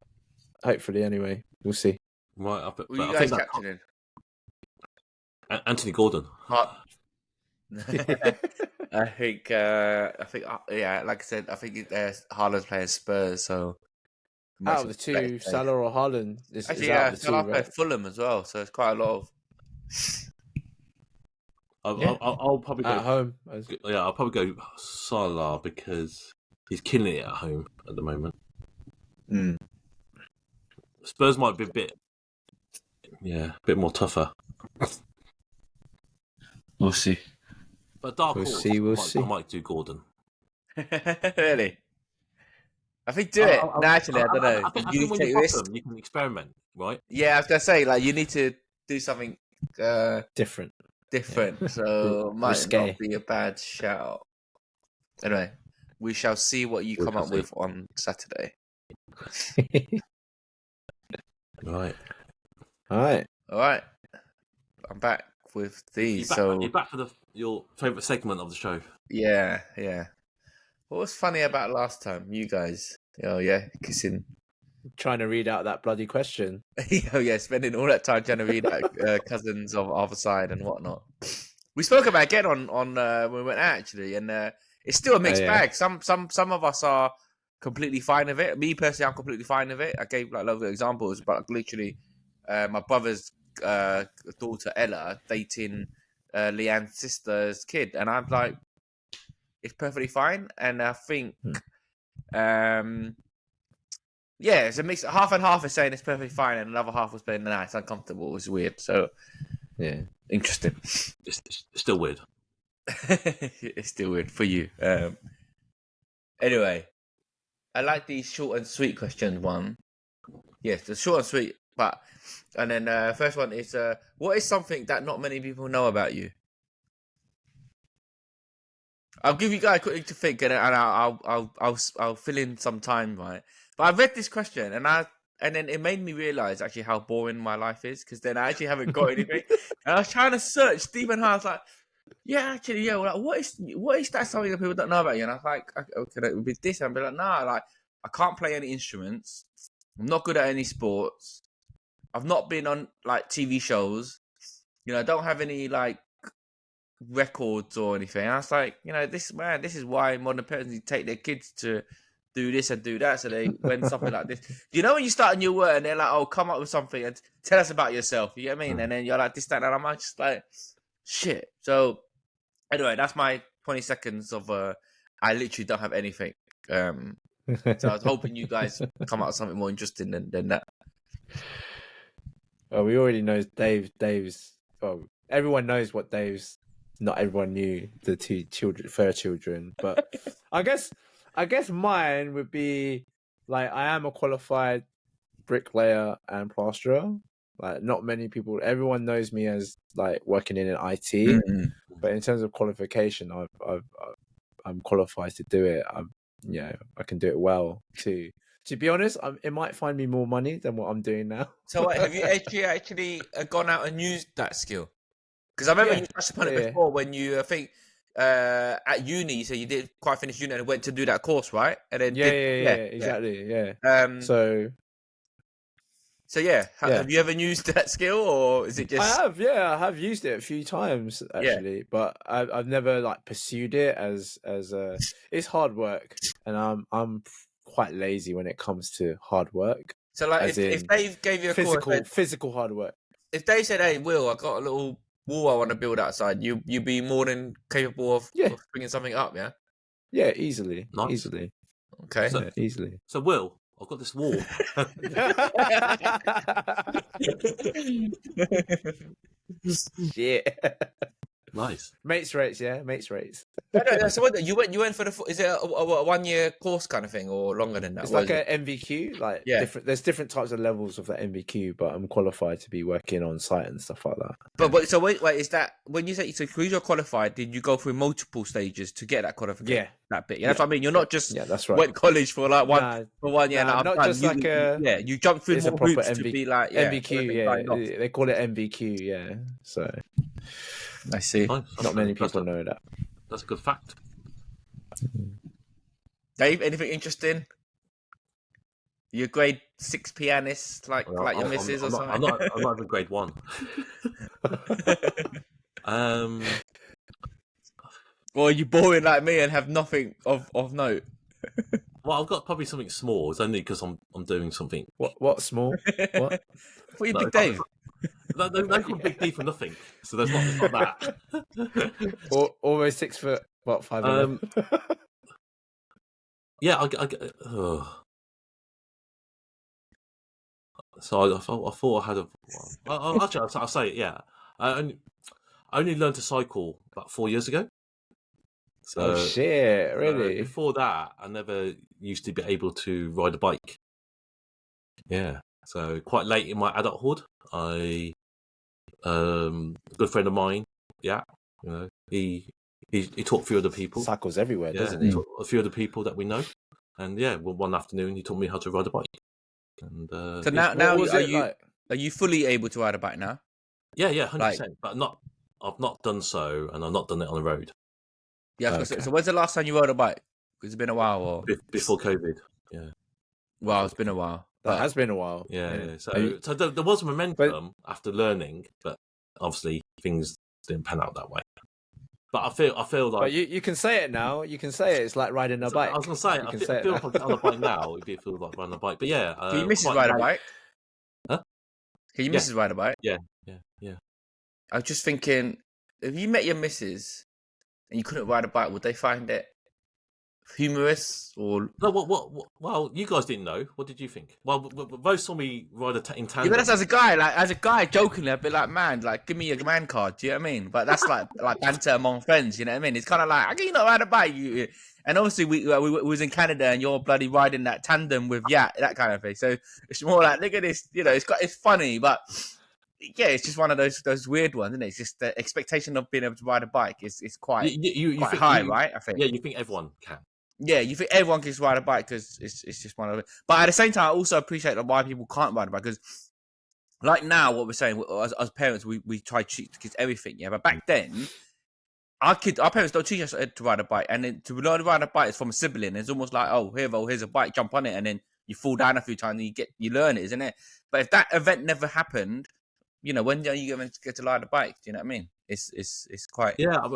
hopefully, anyway, we'll see. Right, Who you guys captaining? Anthony Gordon. I think, yeah, like I said, I think Haaland's playing Spurs, so out of the two, Salah or Haaland is out of the Salah two, right? played Fulham as well, so it's quite a lot of. I'll probably go at home. Yeah, I'll probably go Salah because he's killing it at home at the moment. Spurs might be a bit more tougher. We'll see. But dark horse, we'll see. I might do Gordon. Really? I think do it. Naturally, I don't know. I think when you're bottom, you can experiment, right? Yeah, I was gonna say you need to do something different. Yeah. So might not be a bad shout. Anyway, we shall see what you come up with on Saturday. Right. All right. I'm back with these. You're back for your favourite segment of the show. Yeah. What was funny about last time? You guys, kissing. Trying to read out that bloody question. Spending all that time trying to read out cousins of other side and whatnot. We spoke about it again on when we went out actually, and it's still a mixed bag. Some of us are completely fine with it. Me personally, I'm completely fine with it. I gave like loads of examples, but literally, my brother's daughter Ella dating Leanne's sister's kid, and I'm like, it's perfectly fine. And I think, it's a mix. Half and half is saying it's perfectly fine, and another half was saying, nah, it's uncomfortable. It was weird. So, interesting. It's still weird. It's still weird for you. Anyway, I like these short and sweet questions. One, yes, the short and sweet. And then first one is, what is something that not many people know about you? I'll give you guys quickly to think, and I'll fill in some time, right? But I read this question, and then it made me realize actually how boring my life is, because then I actually haven't got anything. And I was trying to search deep, and I was like, like, what is that something that people don't know about you? And I was like, okay, it would be this, and I'd be like, nah, like I can't play any instruments. I'm not good at any sports. I've not been on like TV shows. I don't have any like records or anything. I was like, this is why modern parents take their kids to do this and do that, so they win something like this. When you start a new word and they're like, oh, come up with something and tell us about yourself, you get what I mean? And then you're like this, that, and I'm just like, shit. So anyway, that's my 20 seconds of I literally don't have anything. So I was hoping you guys come up with something more interesting than that. Well, we already know Dave's. Well, everyone knows what Dave's. Not everyone knew the two fur children, but I guess mine would be like I am a qualified bricklayer and plasterer. Like not many people. Everyone knows me as like working in an IT, but in terms of qualification, I'm qualified to do it. I can do it well too. To be honest, it might find me more money than what I'm doing now. So have you actually gone out and used that skill? Because I remember you touched upon it before when you, I think, at uni, so you did quite finish uni and went to do that course, right? And then exactly. Have you ever used that skill, or is it just? I have used it a few times actually, but I've never like pursued it as it's hard work, and I'm quite lazy when it comes to hard work. So like if Dave gave you a physical hard work. If they said, "Hey, Will, I got a little wall I want to build outside," you'd be more than capable of bringing something up, yeah? Yeah, easily. Nice. Easily. Okay. Easily. So Will, I've got this wall. Yeah. Nice. Mates rates, yeah, mates rates. No, so what, you went for is it a 1 year course kind of thing or longer than that? It's What like is a MVQ, like Yeah. different. There's different types of levels of that MVQ, but I'm qualified to be working on site and stuff like that. But so wait, is that when you say so? Because you're qualified, did you go through multiple stages to get that qualification? Yeah, that bit. Yeah, that's what I mean. You're not just that's right. went college for like one Nah, 1 year. nah, Like, I'm not done. just like a. Yeah, you jump through It's a more proper hoops to be like MVQ. Yeah, signed off. they call it MVQ. Yeah, so I see. Nice. not many people know that. That's a good fact. Dave, anything interesting? You're grade 6 pianist, like your missus or something. I'm not even grade 1. Or are you boring like me and have nothing of note? Well, I've got probably something small. It's only because I'm doing something. What small? What? What you Big Dave? They call Big D for nothing. So there's not that. Almost 6 foot. What 5'11"? Yeah, so I thought I had a. Actually, I'll say it. Yeah, I only learned to cycle about 4 years ago. So, oh shit! Really? Before that, I never used to be able to ride a bike. Yeah, so quite late in my adulthood, a good friend of mine. Yeah, he taught a few other people. Cycles everywhere, doesn't he? Taught a few other people that we know, and one afternoon he taught me how to ride a bike. And so now are you fully able to ride a bike now? Yeah, 100%. But I've not done so, and I've not done it on the road. Yeah. Okay. So when's the last time you rode a bike? Because it's been a while. Or before COVID. Yeah. Well, it's been a while. That has been a while. Yeah. So there was momentum after learning, but obviously things didn't pan out that way. But I feel like. But you can say it now. You can say it. It's like riding a bike. I was going to say, I feel like I get on a bike now. It feels like riding a bike. But yeah. Can you missus ride a bike? Huh? Can you missus ride a bike? Yeah. I was just thinking, if you met your missus and you couldn't ride a bike, would they find it humorous or no? What? Well, you guys didn't know. What did you think? Well, both saw me ride in tandem. Yeah, but that's as a guy, jokingly, I'd be like, man, like, give me your man card. Do you know what I mean? But that's like banter among friends. You know what I mean? It's kind of like, how can you not ride a bike? And obviously, we was in Canada, and you're bloody riding that tandem with that kind of thing. So it's more like, look at this. It's funny, but. Yeah, it's just one of those weird ones, isn't it? It's just the expectation of being able to ride a bike is quite quite high, right? I think. Yeah, you think everyone can. Yeah, you think everyone can ride a bike because it's just one of it. But at the same time, I also appreciate why people can't ride a bike because, like now, what we're saying as parents, we try to teach kids everything. Yeah, but back then, our parents don't teach us to ride a bike, and then to learn to ride a bike is from a sibling. It's almost like, oh, here's a bike, jump on it, and then you fall down a few times and you learn it, isn't it? But if that event never happened. When are you going to get to ride a bike? Do you know what I mean? It's quite. Yeah, I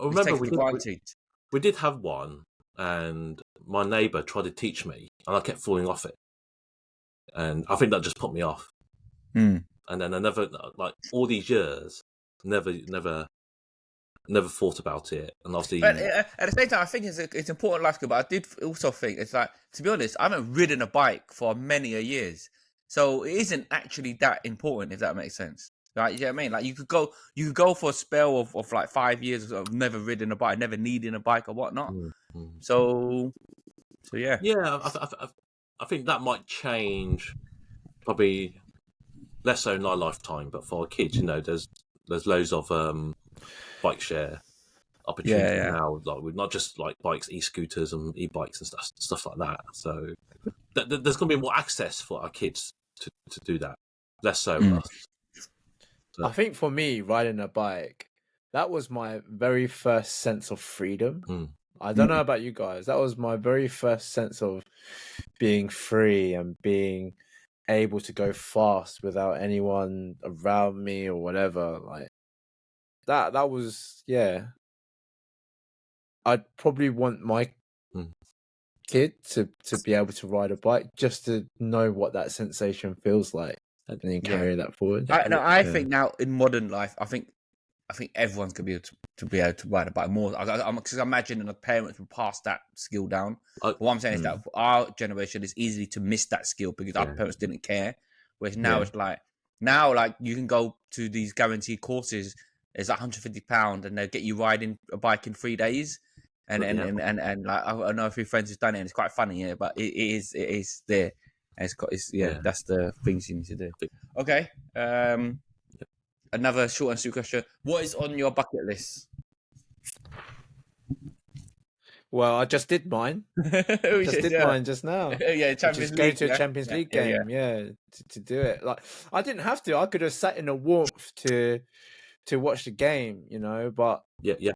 remember we did have one, and my neighbour tried to teach me, and I kept falling off it, and I think that just put me off. And then I never, like all these years, never thought about it, and obviously. But at the same time, I think it's important life skill. But I did also think it's like, to be honest, I haven't ridden a bike for many years. So it isn't actually that important, if that makes sense. Like, you know what I mean? Like you could go for a spell of like 5 years of never ridden a bike, never needing a bike or whatnot. So yeah. Yeah, I think that might change, probably less so in our lifetime, but for our kids, there's loads of bike share opportunities now. Like with not just like bikes, e-scooters and e-bikes and stuff like that. So there's going to be more access for our kids to do that, less so us. So. I think for me, riding a bike, that was my very first sense of freedom. I don't know about you guys. That was my very first sense of being free and being able to go fast without anyone around me or whatever. Like that was, yeah. I'd probably want my kid to be able to ride a bike just to know what that sensation feels like and then carry that forward. I think now in modern life, I think everyone's gonna be able to ride a bike more. Because I'm imagining the parents will pass that skill down. What I'm saying is that for our generation, it's easy to miss that skill because our parents didn't care. Whereas now it's like you can go to these guaranteed courses is £150, and they'll get you riding a bike in 3 days. And like I know a few friends who've done it, and it's quite funny, yeah. But it is there. And that's the things you need to do. Okay. Another short and sweet question: what is on your bucket list? Well, I just did mine. Mine just now. Yeah, Champions League. Go to a Champions League game. To do it. Like I didn't have to. I could have sat in the warmth to watch the game, But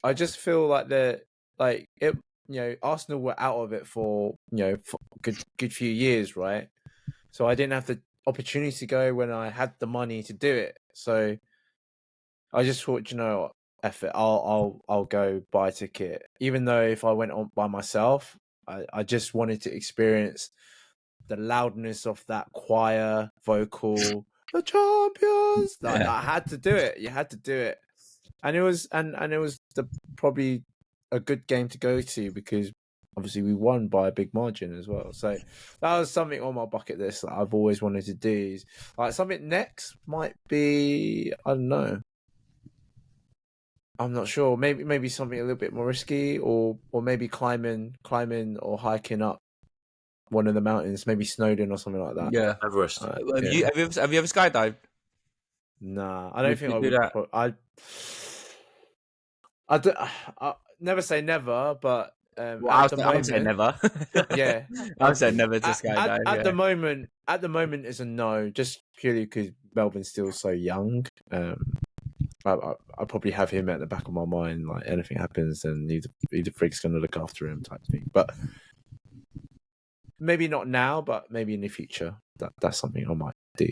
I just feel like Arsenal were out of it for for good few years, right? So I didn't have the opportunity to go when I had the money to do it. So I just thought, F it, I'll go buy a ticket. Even though if I went on by myself, I just wanted to experience the loudness of that choir vocal, the champions. Like, I had to do it. You had to do it, and it was probably a good game to go to because obviously we won by a big margin as well. So that was something on my bucket list that I've always wanted to do. Like something next might be, I don't know. I'm not sure. Maybe something a little bit more risky, or maybe climbing or hiking up one of the mountains, maybe Snowdon or something like that. Yeah, Everest. Have you ever skydived? Nah, I don't think I would. I never say never, but I would say never. Yeah, I would say never to skydive. At the moment, it's a no, just purely because Melbourne's still so young. I probably have him at the back of my mind. Like anything happens, then either Frig's going to look after him, type thing. But maybe not now, but maybe in the future. That's something I might do.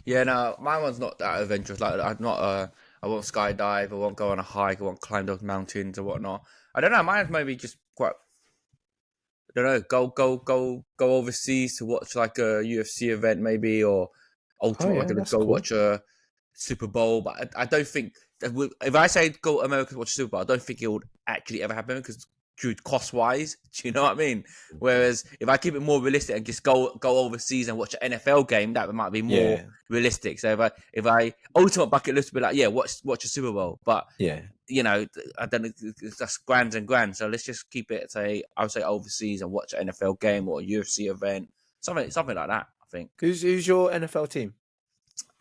Yeah, no, my one's not that adventurous. Like I'm not. I won't skydive. I won't go on a hike. I won't climb those mountains or whatnot. I don't know. Mine's maybe just quite. I don't know. Go overseas to watch like a UFC event, maybe, or ultimately go watch a Super Bowl. But I don't think if I say go America to watch Super Bowl, I don't think it would actually ever happen because cost wise, do you know what I mean? Whereas if I keep it more realistic and just go overseas and watch an NFL game, that might be more realistic. So if I ultimate bucket list would be like, watch a Super Bowl, but I don't know, that's grand and grand. So let's just keep it I would say overseas and watch an NFL game or a UFC event, something like that. I think. Who's your NFL team?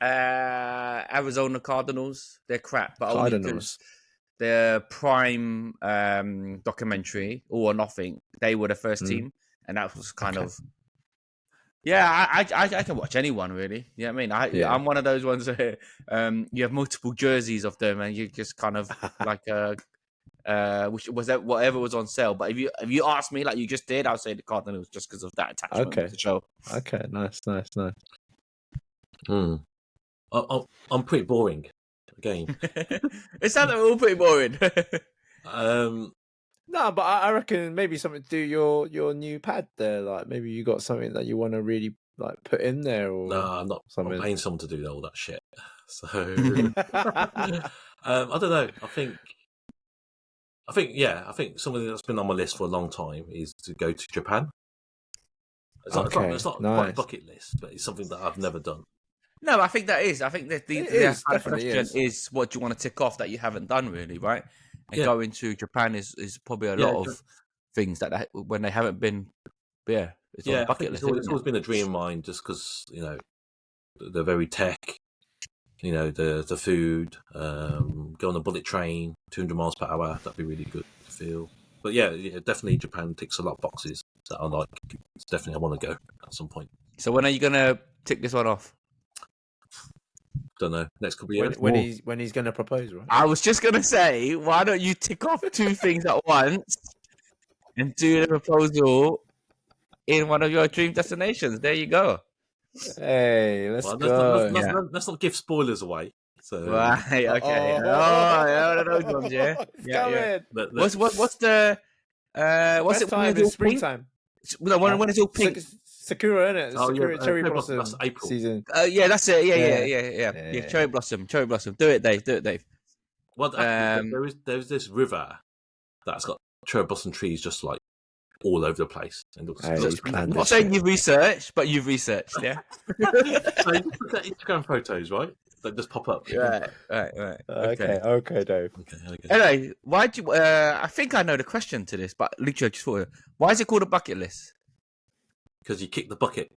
Arizona Cardinals. They're crap, but Cardinals. Only because the Prime documentary, All or Nothing, they were the first team, and that was kind of. Yeah, I can watch anyone really. You know what I mean? I'm one of those ones where you have multiple jerseys of them, and you just kind of like which was that whatever was on sale. But if you ask me like you just did, I'll say the Cardinals just because of that attachment to the show. Okay, nice. I'm pretty boring. Again, it sounds like we're all pretty boring. No, but I reckon maybe something to do your new pad there. Like maybe you got something that you want to really like put in there, or no, I'm not. Something. I'm paying someone to do all that shit. So I don't know. I think something that's been on my list for a long time is to go to Japan. It's not nice. quite a bucket list, but it's something that I've never done. No, I think that is. I think that the question is what do you want to tick off that you haven't done really, right? And going to Japan is probably a lot of things that when they haven't been, it's on a bucket list. It's always been a dream of mine, just because they're very tech. The food, go on a bullet train, 200 miles per hour. That'd be really good to feel. But definitely Japan ticks a lot of boxes that I like. It's definitely I want to go at some point. So when are you gonna tick this one off? Don't know. Next couple of years. When he's going to propose, right? I was just going to say, why don't you tick off two things at once and do the proposal in one of your dream destinations? There you go. Hey, let's go. Let's not give spoilers away. So right, okay. One of those ones, yeah. What's the what's it? Time is springtime. When it's all pink. Sakura, isn't it? Cherry blossom. That's April season. That's it. Yeah. Cherry blossom. Do it, Dave. Well, there's this river that's got cherry blossom trees just like all over the place. And I'm not saying you've researched, but you've researched, yeah. So you put that Instagram photos, right? They just pop up. Right. Okay. Okay, Dave. Okay. Anyway, why do you, I think I know the question to this, but literally I just thought, why is it called a bucket list? Because you kick the bucket.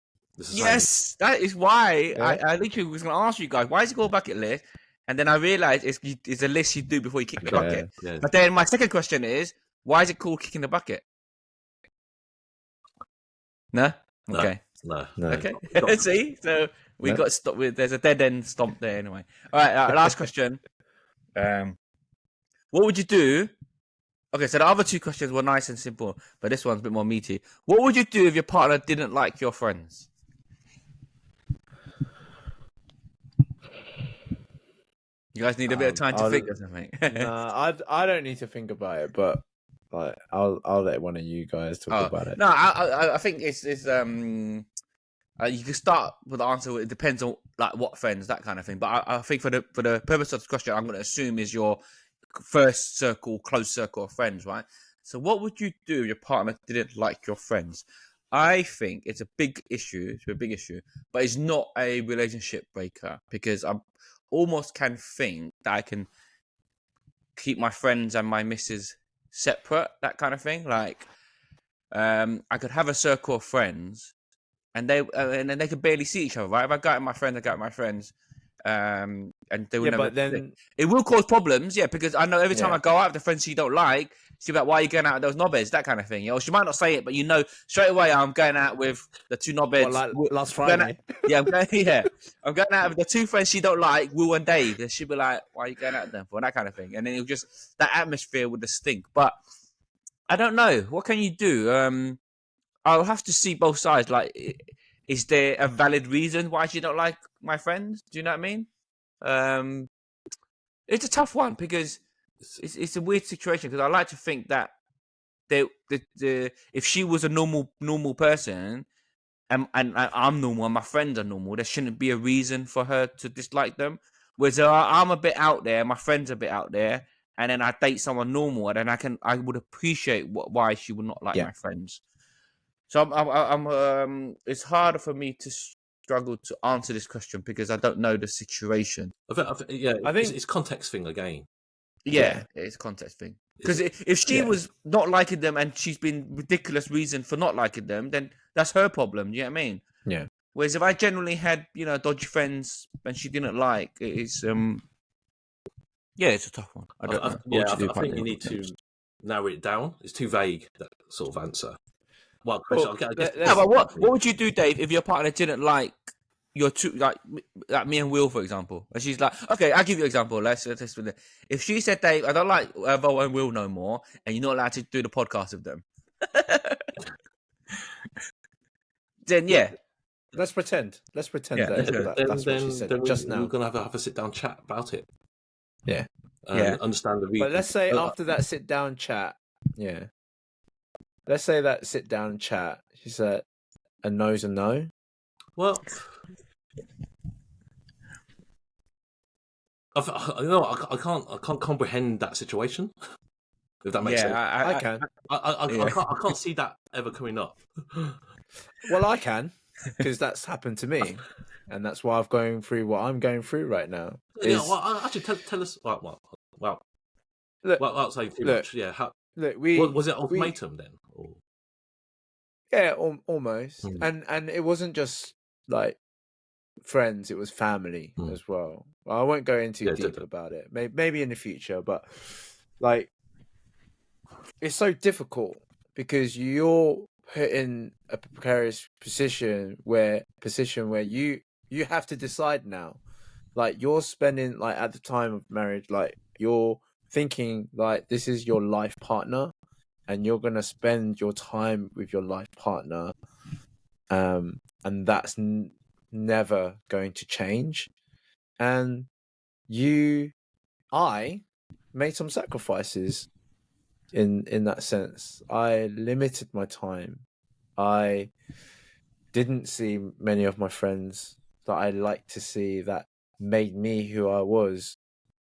Yes, that is why Yeah. I literally was going to ask you guys, why is it called a bucket list? And then I realized it's a list you do before you kick the Yeah. bucket. Yeah. But then my second question is, why is it called kicking the bucket? No? No. Okay. No. Okay. Stop. See? So we No. got stopped with, there's a dead end stomp there anyway. All right, last question. What would you do? Okay, so the other two questions were nice and simple, but this one's a bit more meaty. What would you do if your partner didn't like your friends? You guys need a bit of time to think or something. Nah, I don't need to think about it, but like I'll let one of you guys talk about it. No, I think it's you can start with the answer. It depends on like what friends, that kind of thing. But I think for the purpose of the question, I'm going to assume is your first circle, close circle of friends, right? So what would you do if your partner didn't like your friends? I think it's a big issue. It's a big issue, but it's not a relationship breaker because I almost can think that I can keep my friends and my missus separate, that kind of thing. Like, I could have a circle of friends, and then they could barely see each other, right? If I go out with my friends, I go out with my friends, and they will Yeah, never. but then It will cause problems, yeah, because I know every time Yeah. I go out with the friends she don't like, she'll be like, "Why are you going out with those knobheads?" That kind of thing. You know, she might not say it, but you know straight away I'm going out with the two knobheads. like last I'm going out- Friday. yeah, I'm going out with the two friends she don't like, Will and Dave. And she'll be like, "Why are you going out with them for?" That kind of thing, and then it'll just that atmosphere would just stink. But I don't know. What can you do? I'll have to see both sides. Like, is there a valid reason why she don't like my friends? Do you know what I mean? It's a tough one because it's a weird situation because I like to think that if she was a normal person and I'm normal and my friends are normal, there shouldn't be a reason for her to dislike them. Whereas I'm a bit out there, my friends are a bit out there, and then I date someone normal, and then I would appreciate why she would not like Yeah. my friends. So it's harder for me to struggle to answer this question because I don't know the situation. I think it's context thing again. Yeah, it's a context thing. Because if she was not liking them and she's been ridiculous reason for not liking them, then that's her problem. Do you know what I mean? Yeah. Whereas if I generally had dodgy friends and she didn't like, it's it's a tough one. I don't know. I think you need to narrow it down. It's too vague, that sort of answer. Well, question, but what would you do, Dave, if your partner didn't like your two, like me and Will, for example? And she's like, okay, I'll give you an example. Let's if she said, Dave, I don't like Vo and Will no more, and you're not allowed to do the podcast with them, then yeah. Let's pretend. That's what she said just now. We're going to have a sit down chat about it. Yeah. Understand the reason. But let's say after that sit down chat, let's say that sit down chat, she said a no's a no. Well, I can't comprehend that situation. If that makes sense. I can. I can't see that ever coming up. Well, I can, because that's happened to me, and that's why I'm going through what I'm going through right now. Actually, tell us. Well, look, I'll say too much. Yeah. Look, was it ultimatum then? Or? Yeah, almost. And it wasn't just like friends; it was family as well. I won't go into deep about it. Maybe in the future, but like, it's so difficult because you're put in a precarious position where you have to decide now. Like, you're spending, like, at the time of marriage, like, you're thinking like this is your life partner, and you're gonna spend your time with your life partner, and that's never going to change. And I made some sacrifices in that sense. I limited my time. I didn't see many of my friends that I like to see, that made me who I was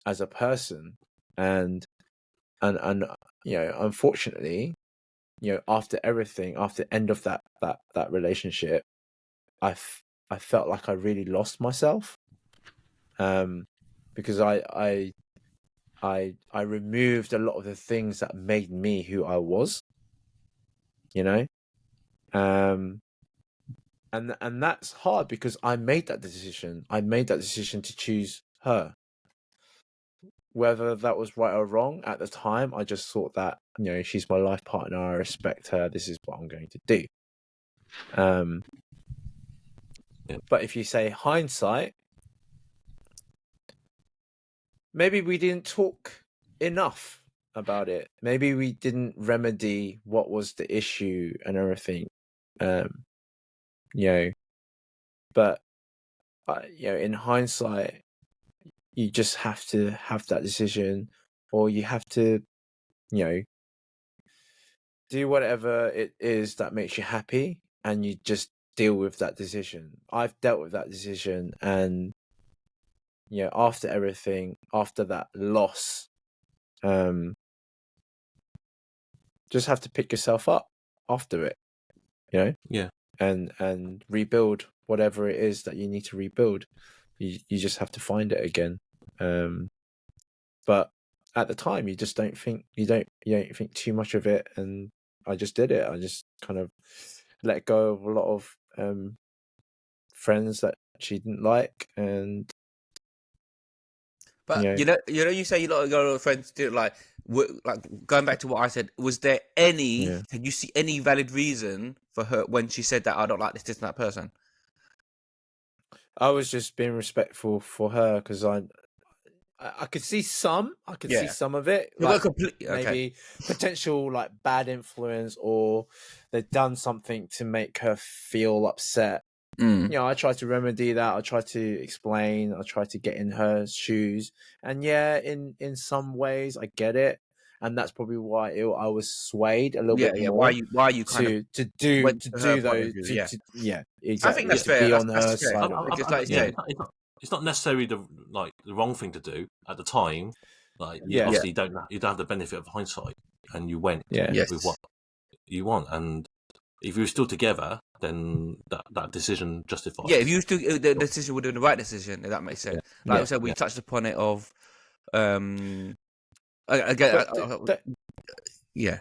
as a person. And unfortunately, after everything, after the end of that relationship, I felt like I really lost myself. because I removed a lot of the things that made me who I was, you know, and that's hard because I made that decision. I made that decision to choose her. Whether that was right or wrong at the time, I just thought that, you know, she's my life partner. I respect her. This is what I'm going to do. But if you say hindsight, maybe we didn't talk enough about it. Maybe we didn't remedy what was the issue and everything. You know, but you know, in hindsight, you just have to have that decision, or you have to, you know, do whatever it is that makes you happy, and you just deal with that decision. I've dealt with that decision, and you know, after everything, after that loss, just have to pick yourself up after it, you know, and rebuild whatever it is that you need to rebuild. You just have to find it again. But at the time, you just don't think think too much of it, and I just did it. I just kind of let go of a lot of friends that she didn't like, and But you say you lot of friends do like going back to what I said. Was there any? Yeah. Can you see any valid reason for her when she said that I don't like this and that person? I was just being respectful for her because I could see some. I could see some of it, like maybe potential like bad influence, or they've done something to make her feel upset. You know, I try to remedy that. I try to explain. I try to get in her shoes, and yeah, in some ways, I get it, and that's probably why I was swayed a little bit more. Why you kind to do those? Yeah, exactly. I think that's to fair. be That's on her fair. side of it. It's not necessarily the wrong thing to do at the time. Like, obviously, you don't have the benefit of hindsight, and you went with what you want. And if you were still together, then that decision justifies. Yeah, if you were still, the decision would have been the right decision. If that makes sense. Like I said, we touched upon it. Yeah.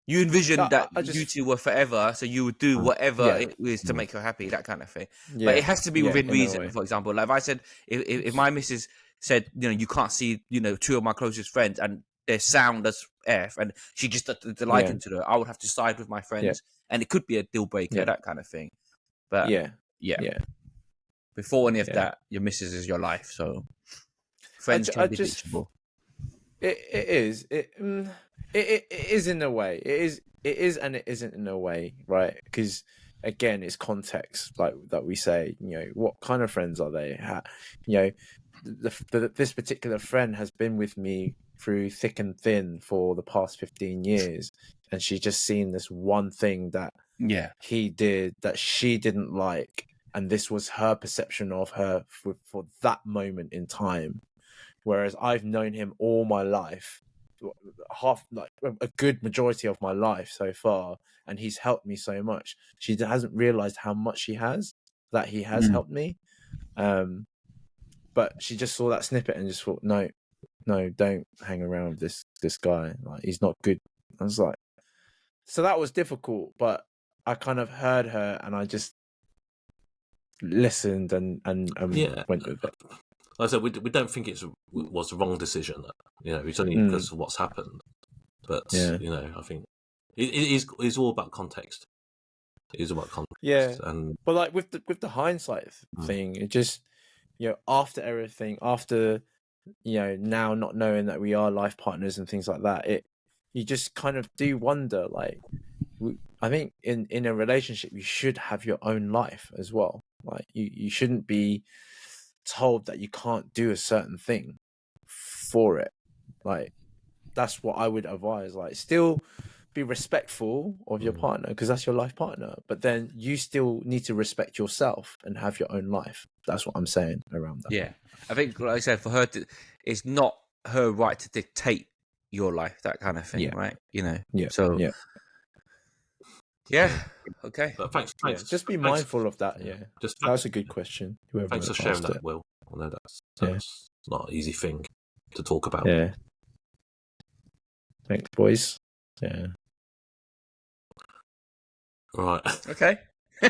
You envisioned that you two were forever, so you would do whatever it is to make her happy, that kind of thing. Yeah. But it has to be within reason. For example, like if I said, if my missus said, you know, you can't see, you know, two of my closest friends and they're sound as F, and she just the liking to her, I would have to side with my friends, and it could be a deal breaker, that kind of thing. But before any of that, your missus is your life, so friends can be ditchable. It is. It is in a way. It is and it isn't in a way, right? Because again, it's context, like that we say. You know, what kind of friends are they? You know, this particular friend has been with me through thick and thin for the past 15 years, and she's just seen this one thing that he did that she didn't like, and this was her perception of her for that moment in time. Whereas I've known him all my life, a good majority of my life so far, and he's helped me so much. She hasn't realized how much he has helped me. But she just saw that snippet and just thought, no, don't hang around with this guy. Like, he's not good. I was like, so that was difficult, but I kind of heard her and I just listened and went with it. Like I said, we don't think it was the wrong decision. You know, it's only because of what's happened. But you know, I think it's all about context. It is about context. Yeah, and but like with the hindsight thing, it just, you know, after everything, after, you know, now not knowing that we are life partners and things like that, you just kind of do wonder. Like, I think in a relationship, you should have your own life as well. Like, you shouldn't be told that you can't do a certain thing for it. Like, that's what I would advise. Like, still be respectful of your partner because that's your life partner, but then you still need to respect yourself and have your own life. That's what I'm saying around that. Yeah, I think, like I said, for her it's not her right to dictate your life, that kind of thing, right? You know, okay. But thanks. Just be mindful of that. Yeah, just that's a good question. Thanks for sharing that, Will. I know that's not an easy thing to talk about. Yeah. Thanks, boys. Yeah. Right. Okay. On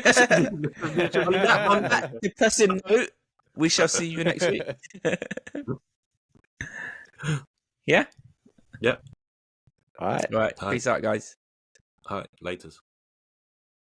that depressing note, we shall see you next week. Yeah? Yeah. All right. Right. Peace out, guys. All right. Laters.